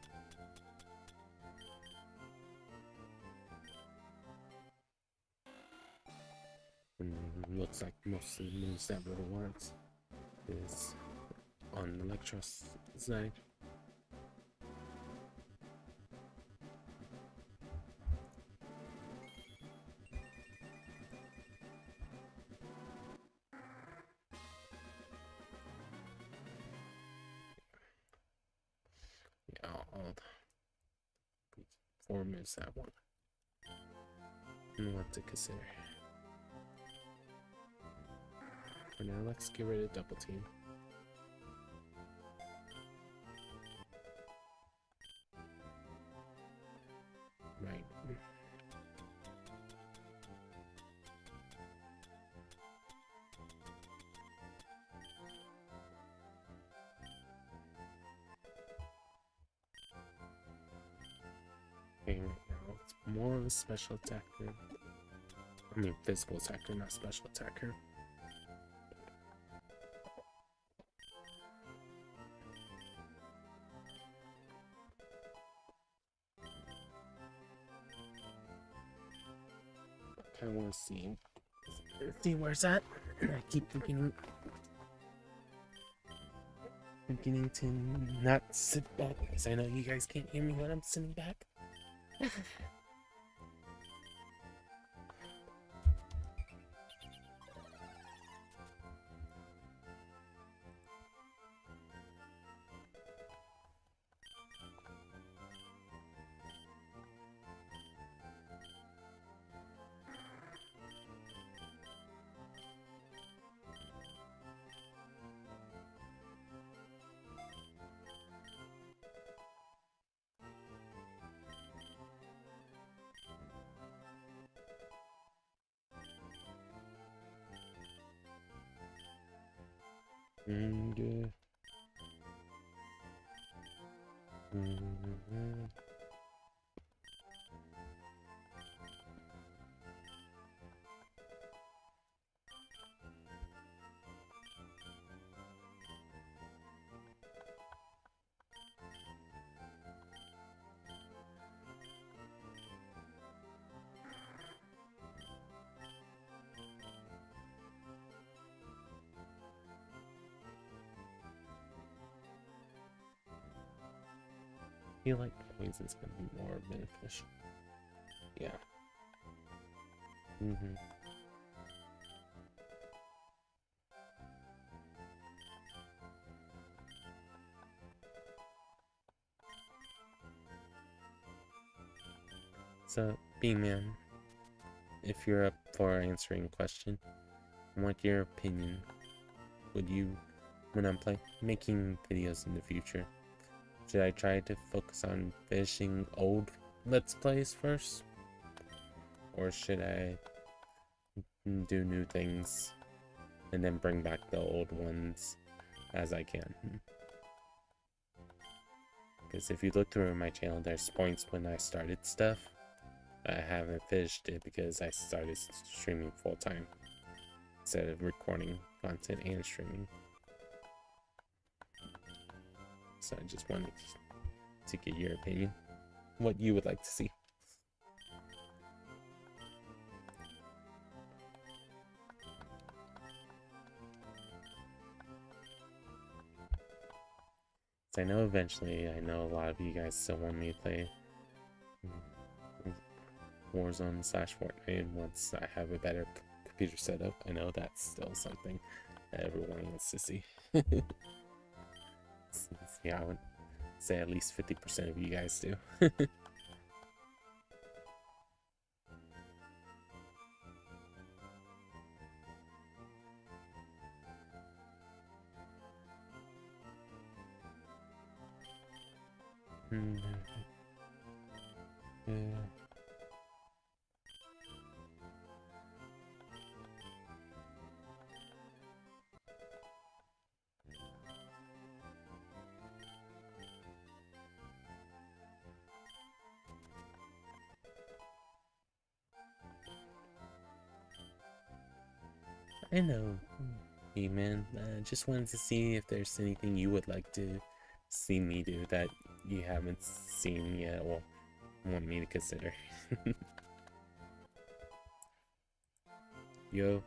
And looks like most of the moves that River wants is on Electros side. 4 moves that one. And what to consider. For now, let's get rid of double team. Right. Okay, right now it's more of a special attacker. I mean physical attacker, not special attacker. I kind of want to see where's that. I keep thinking to not sit back because I know you guys can't hear me when I'm sitting back. And I feel like poison's gonna be more beneficial. Yeah. So, B-Man, if you're up for answering a question, what your opinion would you, when I'm making videos in the future, should I try to focus on finishing old Let's Plays first? Or should I do new things and then bring back the old ones as I can? Because if you look through my channel, there's points when I started stuff. I haven't finished it because I started streaming full-time instead of recording content and streaming. So I just wanted to get your opinion, what you would like to see. So I know eventually, I know a lot of you guys still want me to play Warzone/Fortnite once I have a better computer setup. I know that's still something that everyone wants to see. Yeah, I would say at least 50% of you guys do. Yeah. I know. Hey man, just wanted to see if there's anything you would like to see me do that you haven't seen yet or want me to consider. Yo.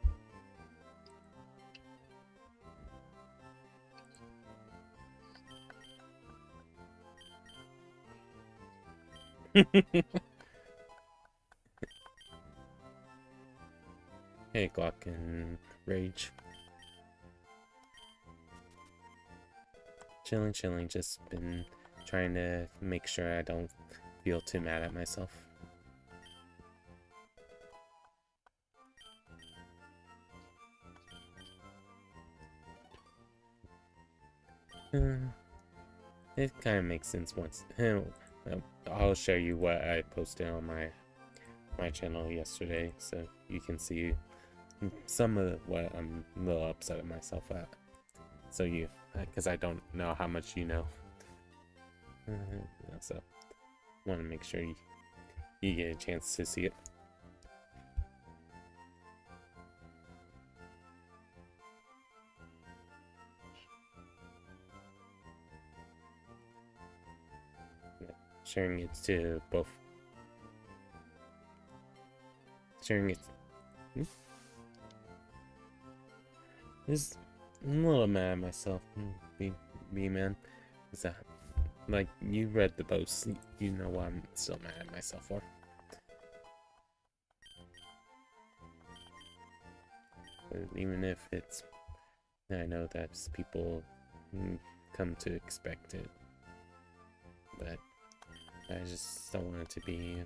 Hey, Glock and Rage. Chilling. Just been trying to make sure I don't feel too mad at myself. It kind of makes sense once. I'll show you what I posted on my channel yesterday, so you can see some of what I'm a little upset at myself at. So because I don't know how much you know. So want to make sure you get a chance to see it. Sharing it to both. Sharing it. Just I'm a little mad at myself, man. Is that like you read the post? You know what I'm still mad at myself for. Even if I know that people come to expect it, but I just don't want it to be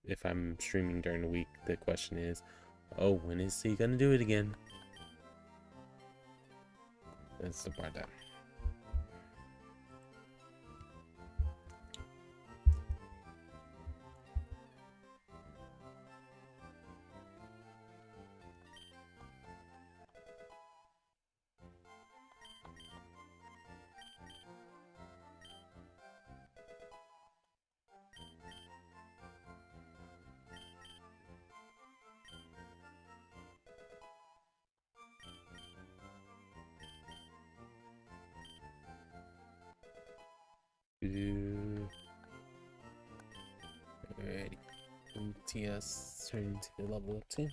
if I'm streaming during the week, the question is, oh, when is he gonna do it again? That's the part that. Alrighty. TS turned to level 2.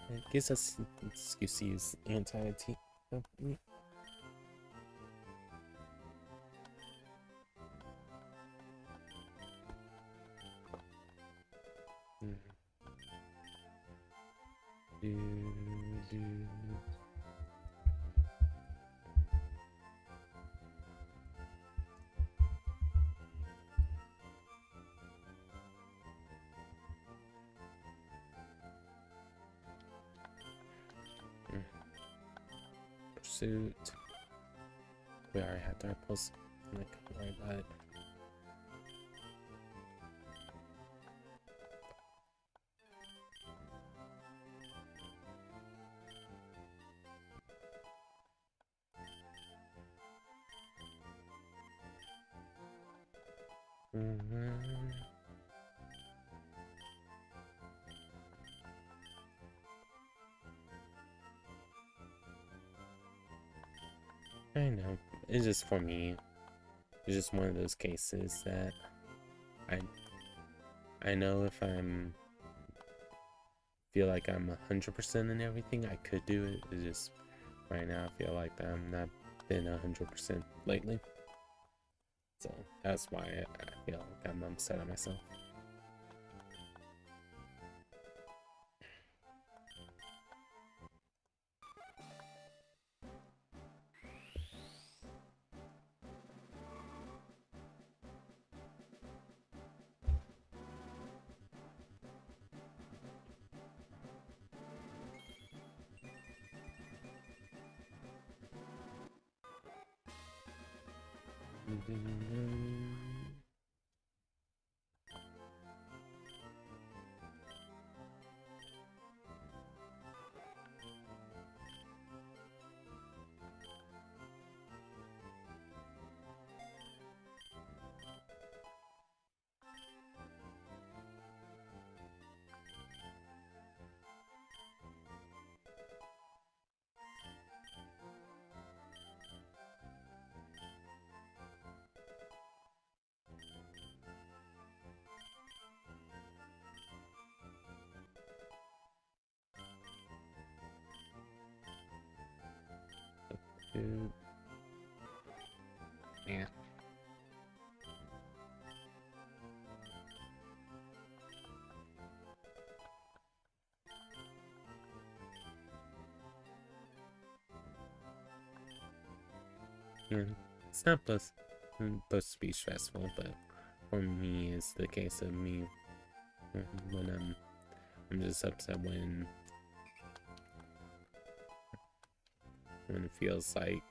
It gives us an excuse to use anti-T. Pursuit. We already had our pulse. I'm not gonna worry about it. I know. It's just for me. It's just one of those cases that I know if feel like I'm 100% in everything, I could do it. It's just right now I feel like I'm not been 100% lately. So that's why I feel like I'm upset at myself. Yeah. Yeah. Snap us. supposed to be stressful, but for me, it's the case of me when I'm just upset when it feels like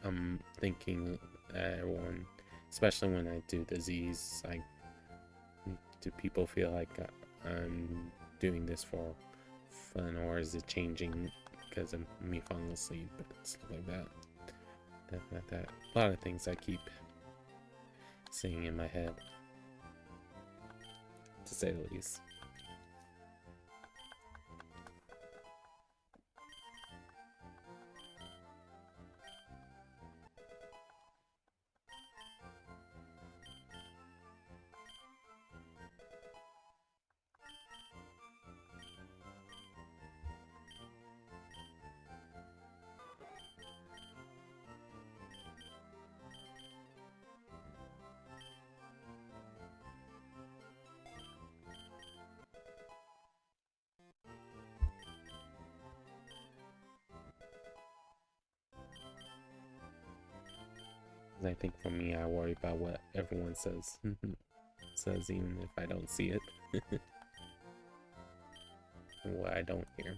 I'm thinking everyone, especially when I do disease, like, do people feel like I'm doing this for fun, or is it changing because of me falling asleep? But stuff like that. A lot of things I keep seeing in my head, to say the least. I think for me, I worry about what everyone says, even if I don't see it, what I don't hear.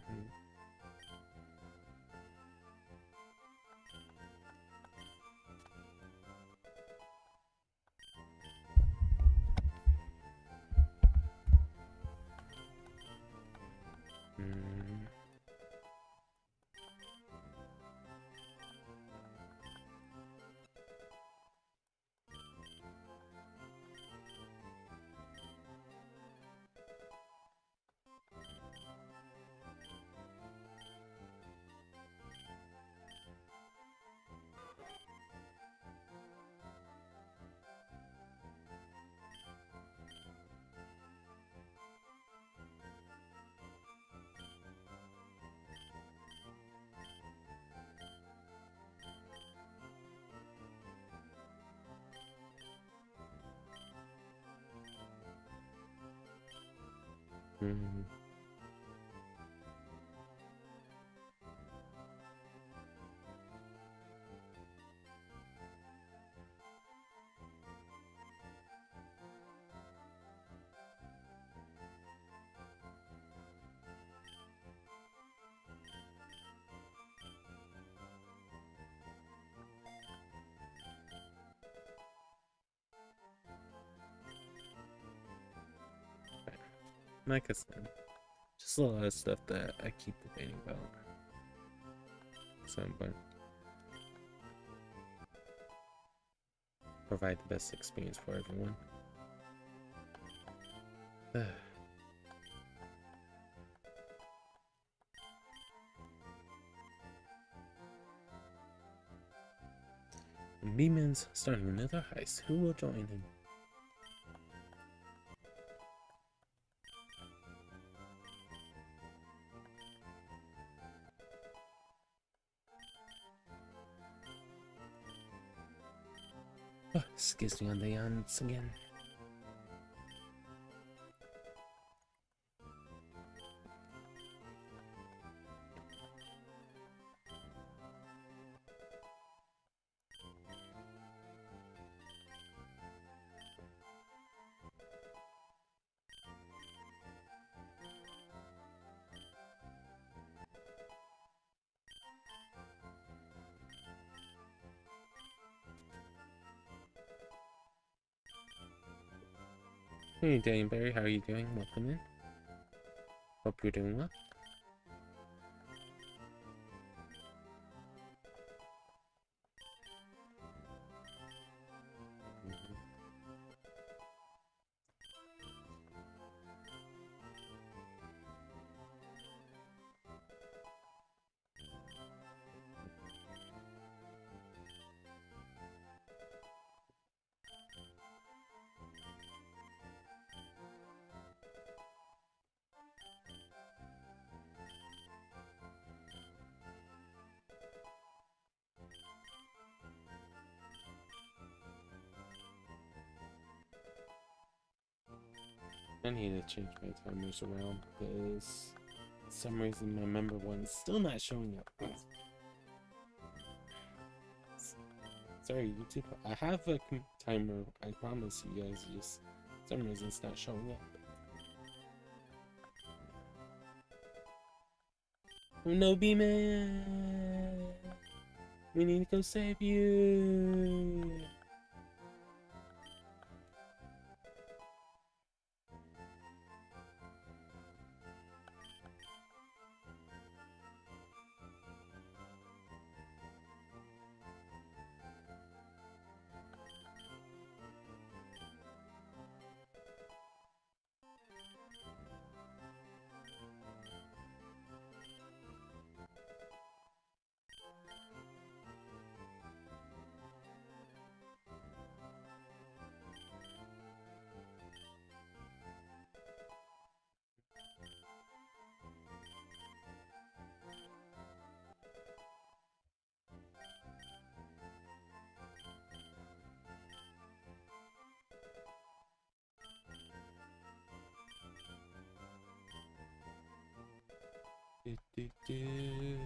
Like I said, just a lot of stuff that I keep debating about. So, but provide the best experience for everyone. B-Man's starting another heist. Who will join him? Oh, excuse me on the yawns again. Hey Dannyberry, how are you doing? Welcome in. Hope you're doing well. I need to change my timers around because for some reason my member one's still not showing up. Sorry, YouTube. I have a timer. I promise you guys. Just for some reason it's not showing up. Oh no, B-Man! We need to go save you! Do, do, do.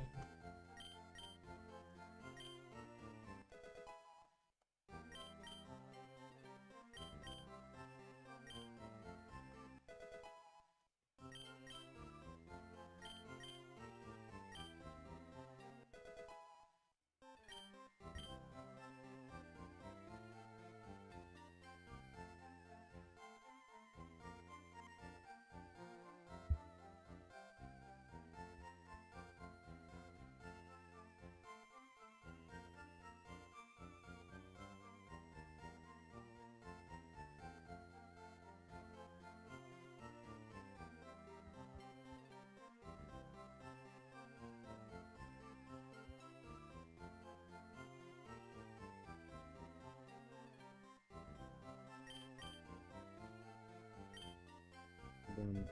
Um,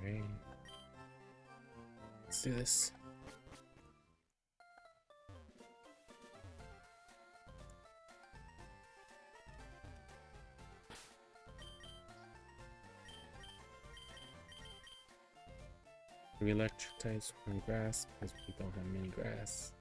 Alright. Let's do this. We electric types from grass because we don't have many grass.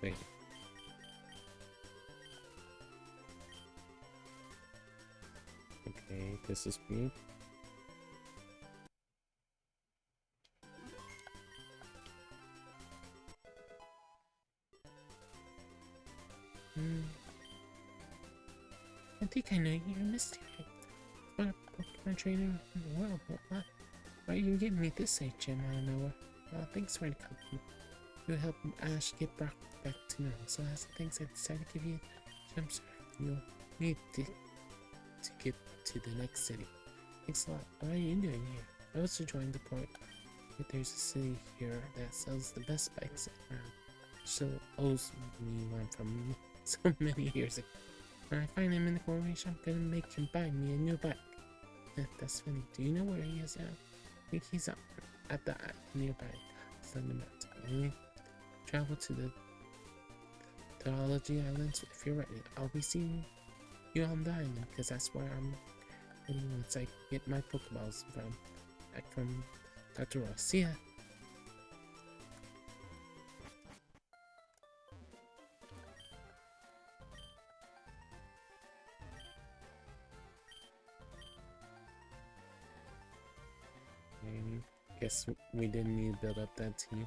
Wait. Okay, this is me. I think I know you're a mystery. What a Pokemon trainer in the world, but why are you giving me this HM out of nowhere? Well, thanks for the compliment. You help Ash get back to normal, so as the things I decided to give you a jump start. You'll need to get to the next city. Thanks a lot. What are you doing here? I was to join the port, but there's a city here that sells the best bikes around. She owes me one from so many years ago. When I find him in the corner shop, I'm gonna make him buy me a new bike. That's funny. Do you know where he is now? I think he's up at the nearby Thunder Mountain. Travel to the Theology Islands if you're ready. I'll be seeing you on the island because that's where I'm heading once I get my Pokeballs back from Dr. Ross. See ya! Guess we didn't need to build up that team.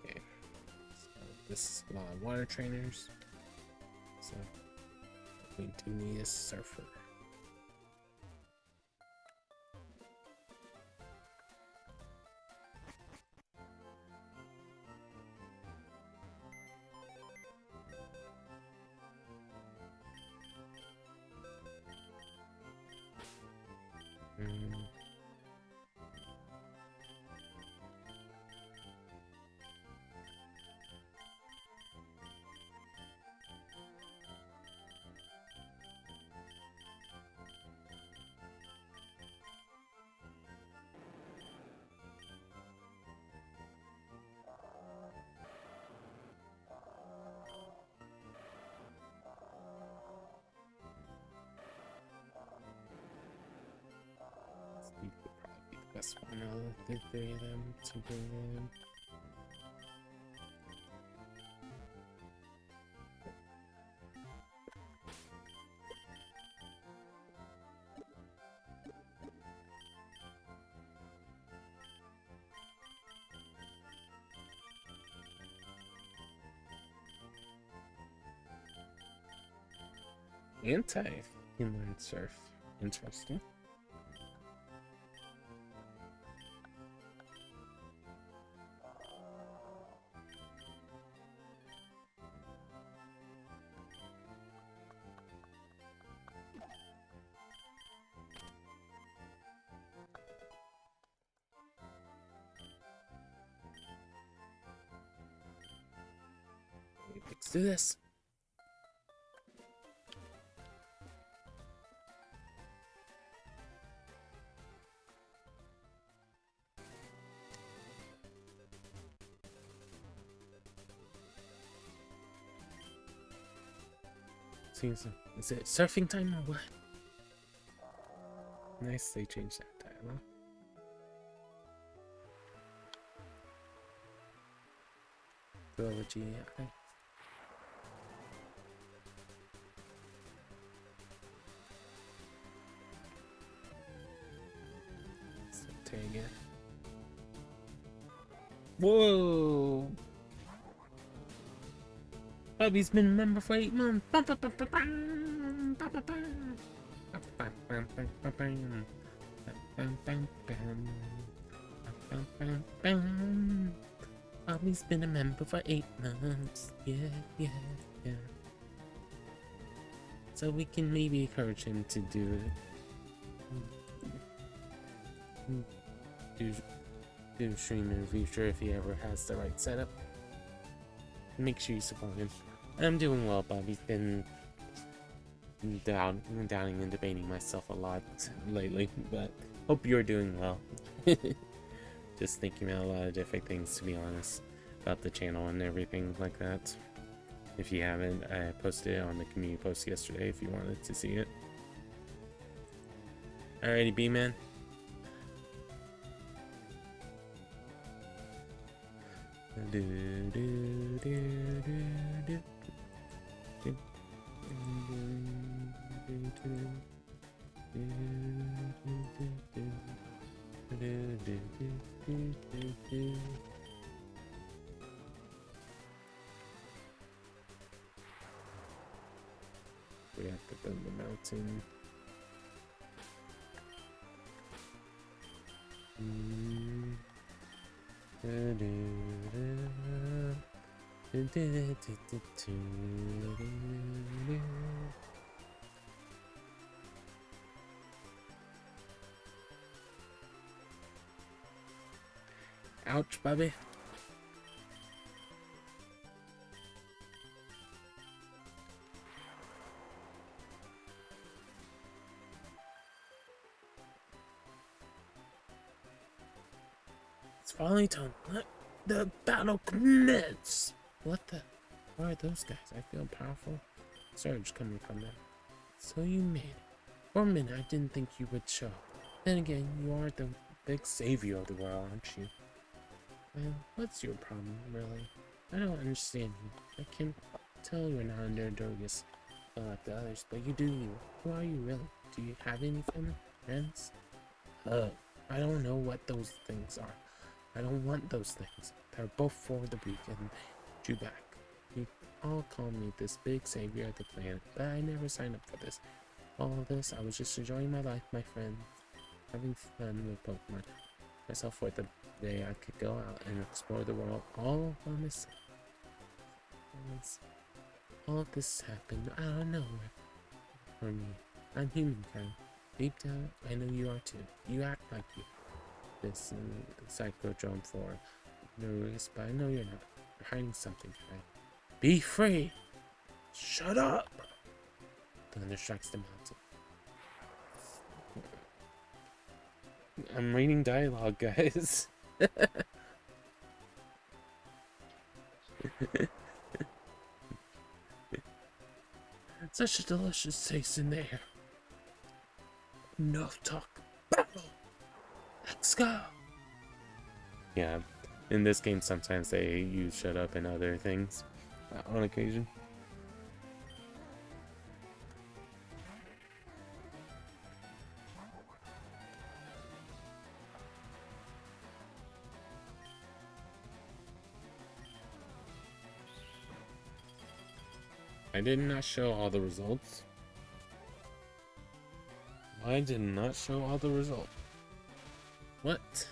Okay, so this is a lot of water trainers, so we do need a surfer. Steve would probably be the best one out of the three of them to bring in. Anti-inland surf. Interesting. Let's do this. Is it surfing time or what? Nice, they changed that dialogue. Trilogy, okay. So take it. Whoa! Bobby's been a member for 8 months. Bobby's been a member for 8 months. Yeah. So we can maybe encourage him to do stream in the future if he ever has the right setup. Make sure you support him. I'm doing well, Bobby's been doubting and debating myself a lot lately, but hope you're doing well. Just thinking about a lot of different things, to be honest, about the channel and everything like that. If you haven't, I posted it on the community post yesterday if you wanted to see it. Alrighty, B-Man. We have to build the mountain. Ouch, Bobby. It's finally time. Let the battle commence. What the? Why are those guys? I feel powerful surge coming from them. So you made it. For a minute, I didn't think you would show. Then again, you are the big savior of the world, aren't you? Well, what's your problem, really? I don't understand you. I can tell you're not under Dorgus like the others, but you do. Who are you really? Do you have any family? Friends? I don't know what those things are. I don't want those things. They're both for the weak and you back. You all call me this big savior of the planet, but I never signed up for this. All this, I was just enjoying my life, my friends, having fun with Pokemon. Myself for the day I could go out and explore the world all by myself. All of this happened out of nowhere for me. I'm humankind. Deep down, I know you are too. You act like you. This psychodrome for no risk, but I know you're not. You're hiding something, right? Be free! Shut up! Thunder strikes the mountain. I'm reading dialogue, guys. Such a delicious taste in the air. Enough talk. Battle! Let's go! Yeah, in this game sometimes they use shut up and other things on occasion. I did not show all the results. I did not show all the results. What?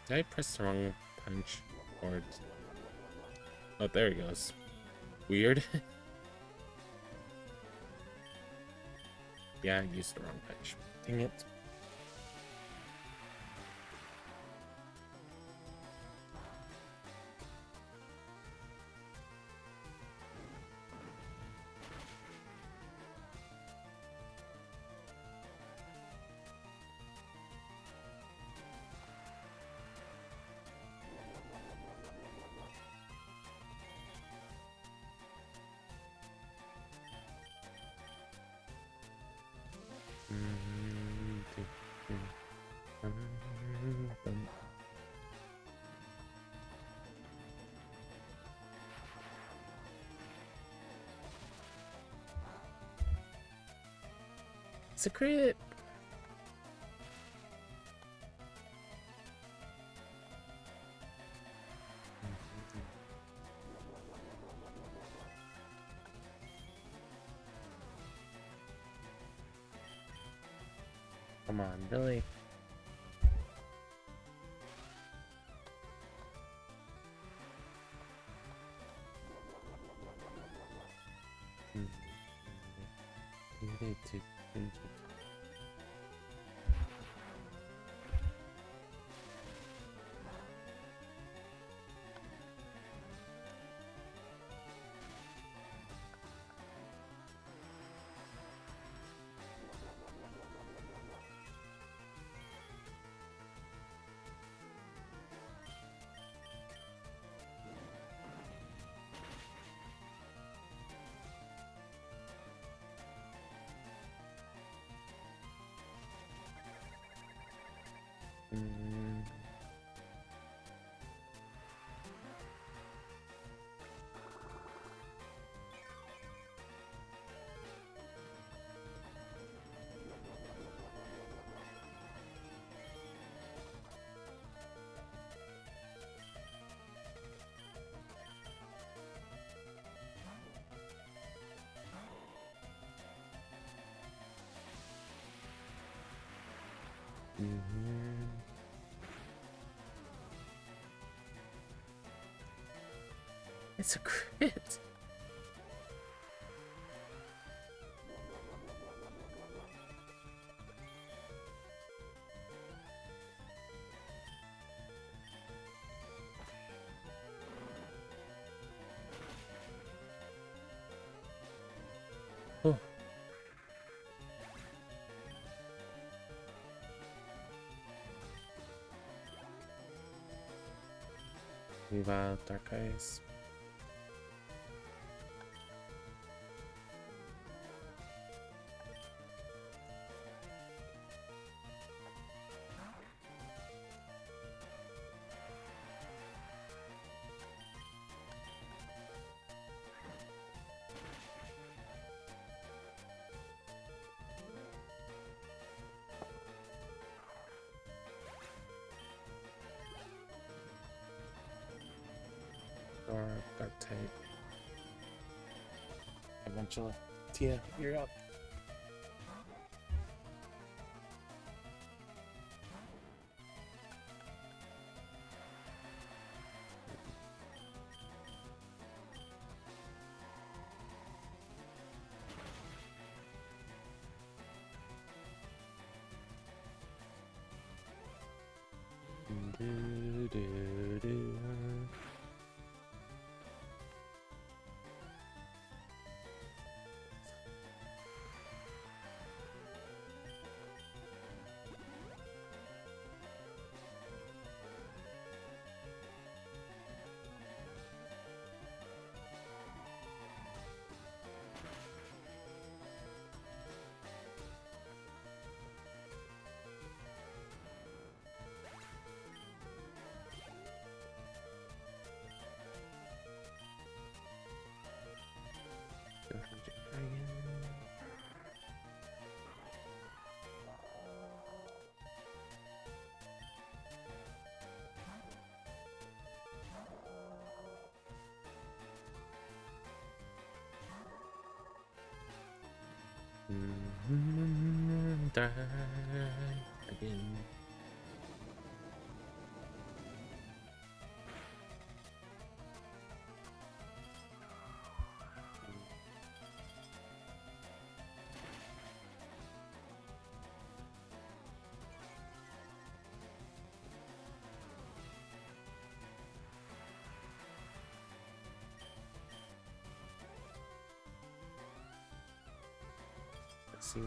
Did I press the wrong punch? Or... Oh, there he goes. Weird. Yeah, I used the wrong punch. Dang it. It's a crit! Come on, really? It's a crit. Oh. Move out, Dark Eyes. or dark type. Eventually. Tia, you're up. Die again. Let's see.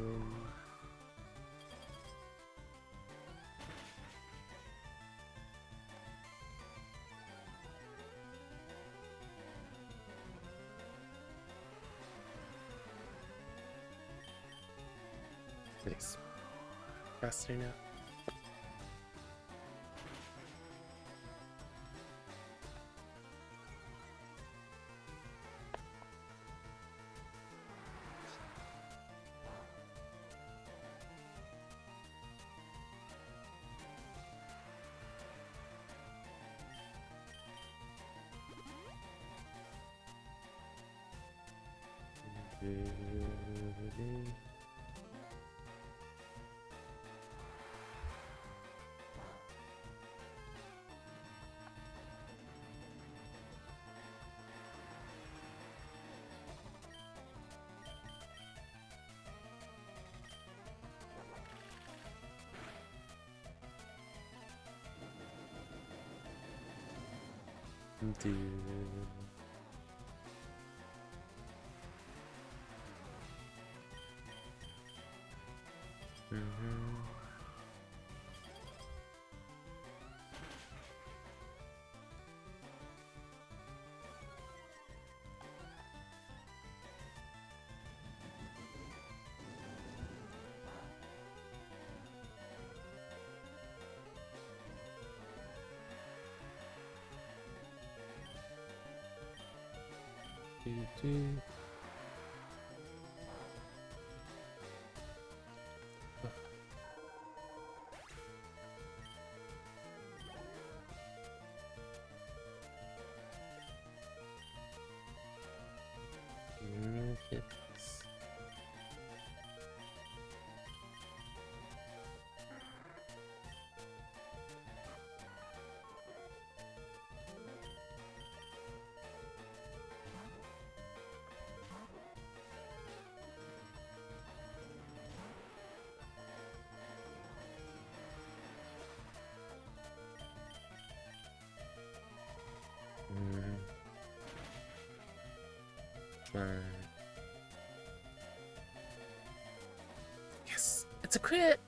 Nice. Faster now. Dude. Hits. Yes, it's a crit.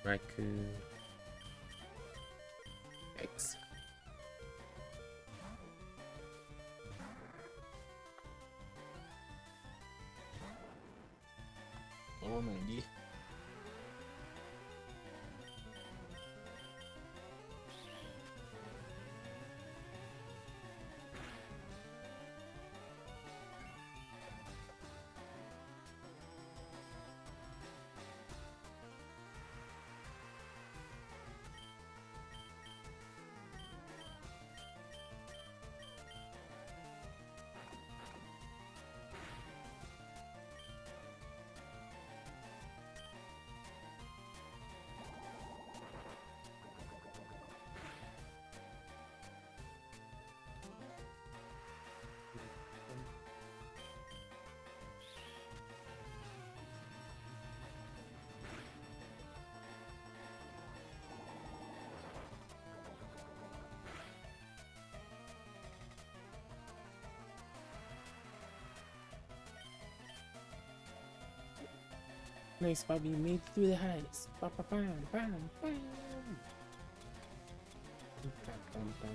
Raikou. Yikes. Level 90. Nice, Bobby. You made it through the heights. Bam, bam, bam, bam. Bam, bam, bam.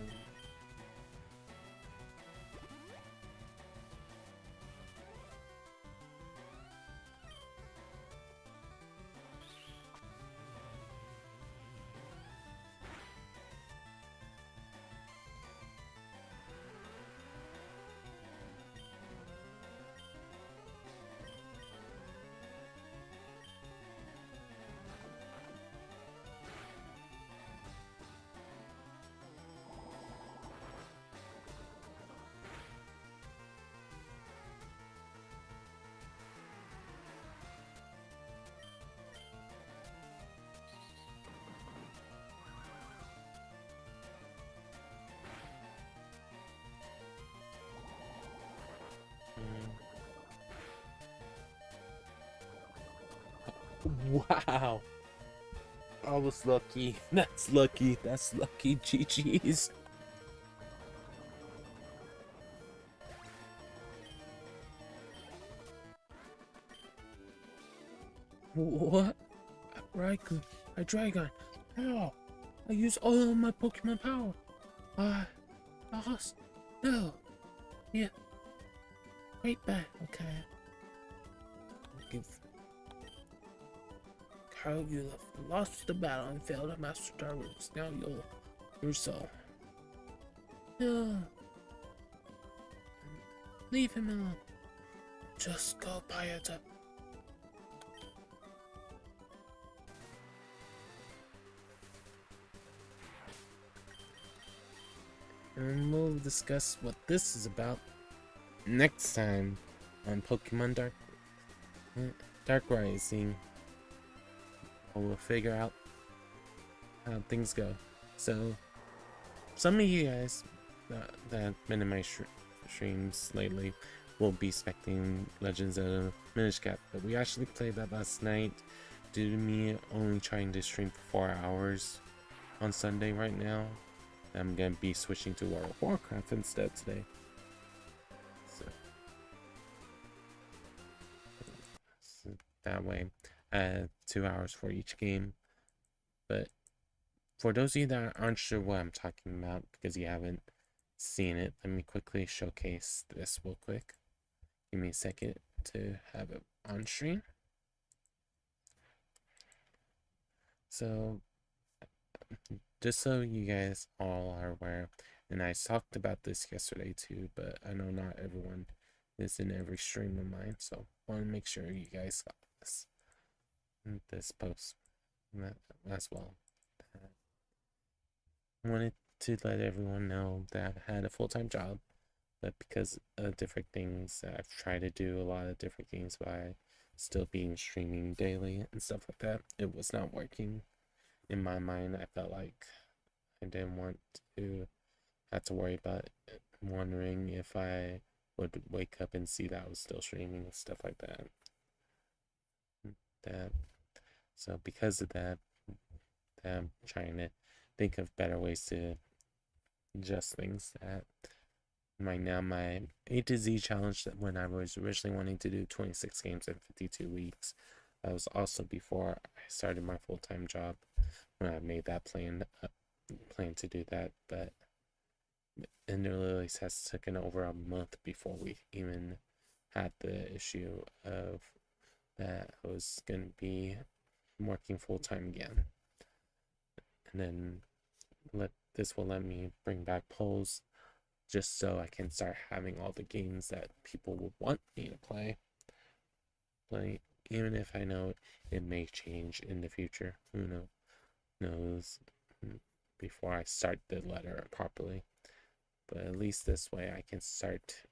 Wow. I was lucky. That's lucky. That's lucky. GG's. What? Raikou, a dragon. How? I use all of my Pokemon power. I lost. No. Yeah. Right back. Okay. Give. Carl, you lost the battle and failed to master Star Wars. Now your soul. No. Leave him alone. Just go, Payata. And we'll discuss what this is about next time on Pokemon Dark Rising. We'll figure out how things go. So, some of you guys that have been in my streams lately will be expecting Legends of Minish Cap, but we actually played that last night due to me only trying to stream for 4 hours on Sunday right now. I'm gonna be switching to World of Warcraft instead today. So that way, 2 hours for each game. But for those of you that aren't sure what I'm talking about because you haven't seen it, let me quickly showcase this real quick. Give me a second to have it on stream. So, just so you guys all are aware, and I talked about this yesterday too, but I know not everyone is in every stream of mine, so I want to make sure you guys got this post as well. I wanted to let everyone know that I had a full-time job, but because of different things, I've tried to do a lot of different things by still being streaming daily and stuff like that. It was not working. In my mind, I felt like I didn't want to have to worry about it, wondering if I would wake up and see that I was still streaming and stuff like that. So because of that, I'm trying to think of better ways to adjust things. That right now, my A to Z challenge, that when I was originally wanting to do 26 games in 52 weeks, that was also before I started my full-time job. When I made that plan to do that, but it literally has taken over a month before we even had the issue of that I was going to be working full-time again. And then this will let me bring back polls just so I can start having all the games that people would want me to play, even if I know it may change in the future. Who knows before I start the letter properly. But at least this way I can start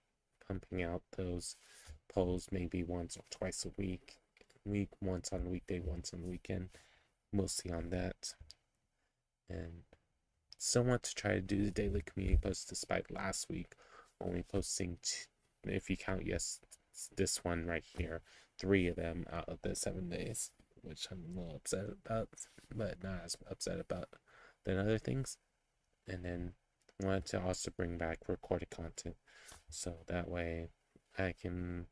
pumping out those polls maybe once or twice a week, once on weekday, once on weekend. We'll see on that. And still want to try to do the daily community posts despite last week only posting if you count this one right here, 3 of them out of the 7 days, which I'm a little upset about, but not as upset about than other things. And then wanted to also bring back recorded content, so that way I can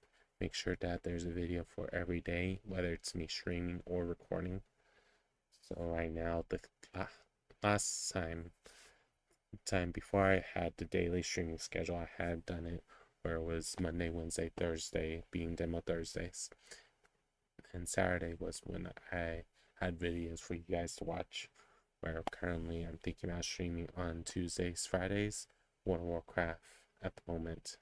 make sure that there's a video for every day, whether it's me streaming or recording. So right now, the last time before I had the daily streaming schedule, I had done it where it was Monday, Wednesday, Thursday being demo Thursdays, and Saturday was when I had videos for you guys to watch. Where currently I'm thinking about streaming on Tuesdays, Fridays, World of Warcraft at the moment.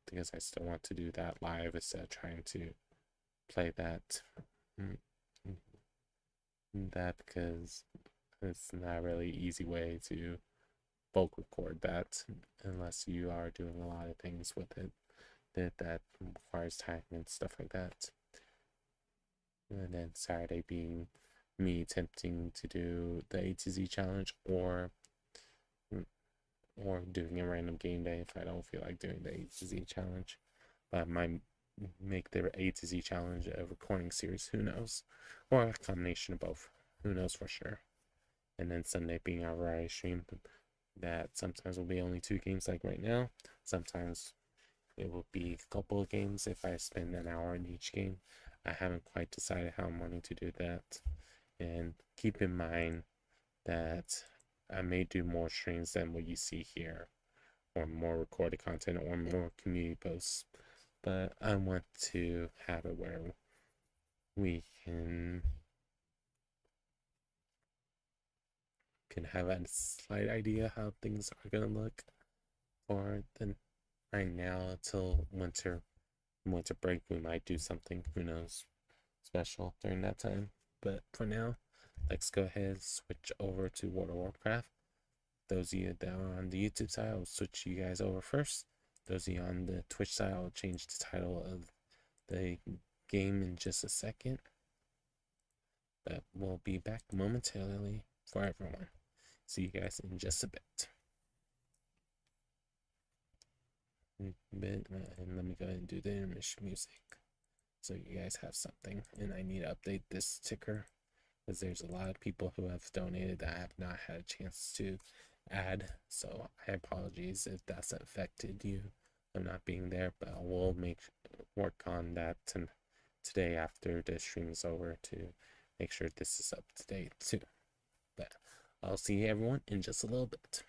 Because I still want to do that live instead of trying to play that. That because it's not a really easy way to bulk record that unless you are doing a lot of things with it that requires time and stuff like that. And then Saturday being me attempting to do the A to Z challenge or doing a random game day if I don't feel like doing the A to Z challenge. But I might make the A to Z challenge a recording series, who knows? Or a combination of both, who knows for sure. And then Sunday being our variety stream that sometimes will be only 2 games like right now. Sometimes it will be a couple of games if I spend an hour in each game. I haven't quite decided how I'm wanting to do that. And keep in mind that I may do more streams than what you see here, or more recorded content, or more community posts. But I want to have it where we can have a slight idea how things are gonna look for the right now till winter break. We might do something, who knows, special during that time. But for now, let's go ahead and switch over to World of Warcraft. Those of you that are on the YouTube side, I'll switch you guys over first. Those of you on the Twitch side, I'll change the title of the game in just a second. But we'll be back momentarily for everyone. See you guys in just a bit. And let me go ahead and do the intermission music so you guys have something. And I need to update this ticker because there's a lot of people who have donated that I have not had a chance to add. So I apologize if that's affected you of not being there, but I will work on that today after the stream is over to make sure this is up to date too. But I'll see everyone in just a little bit.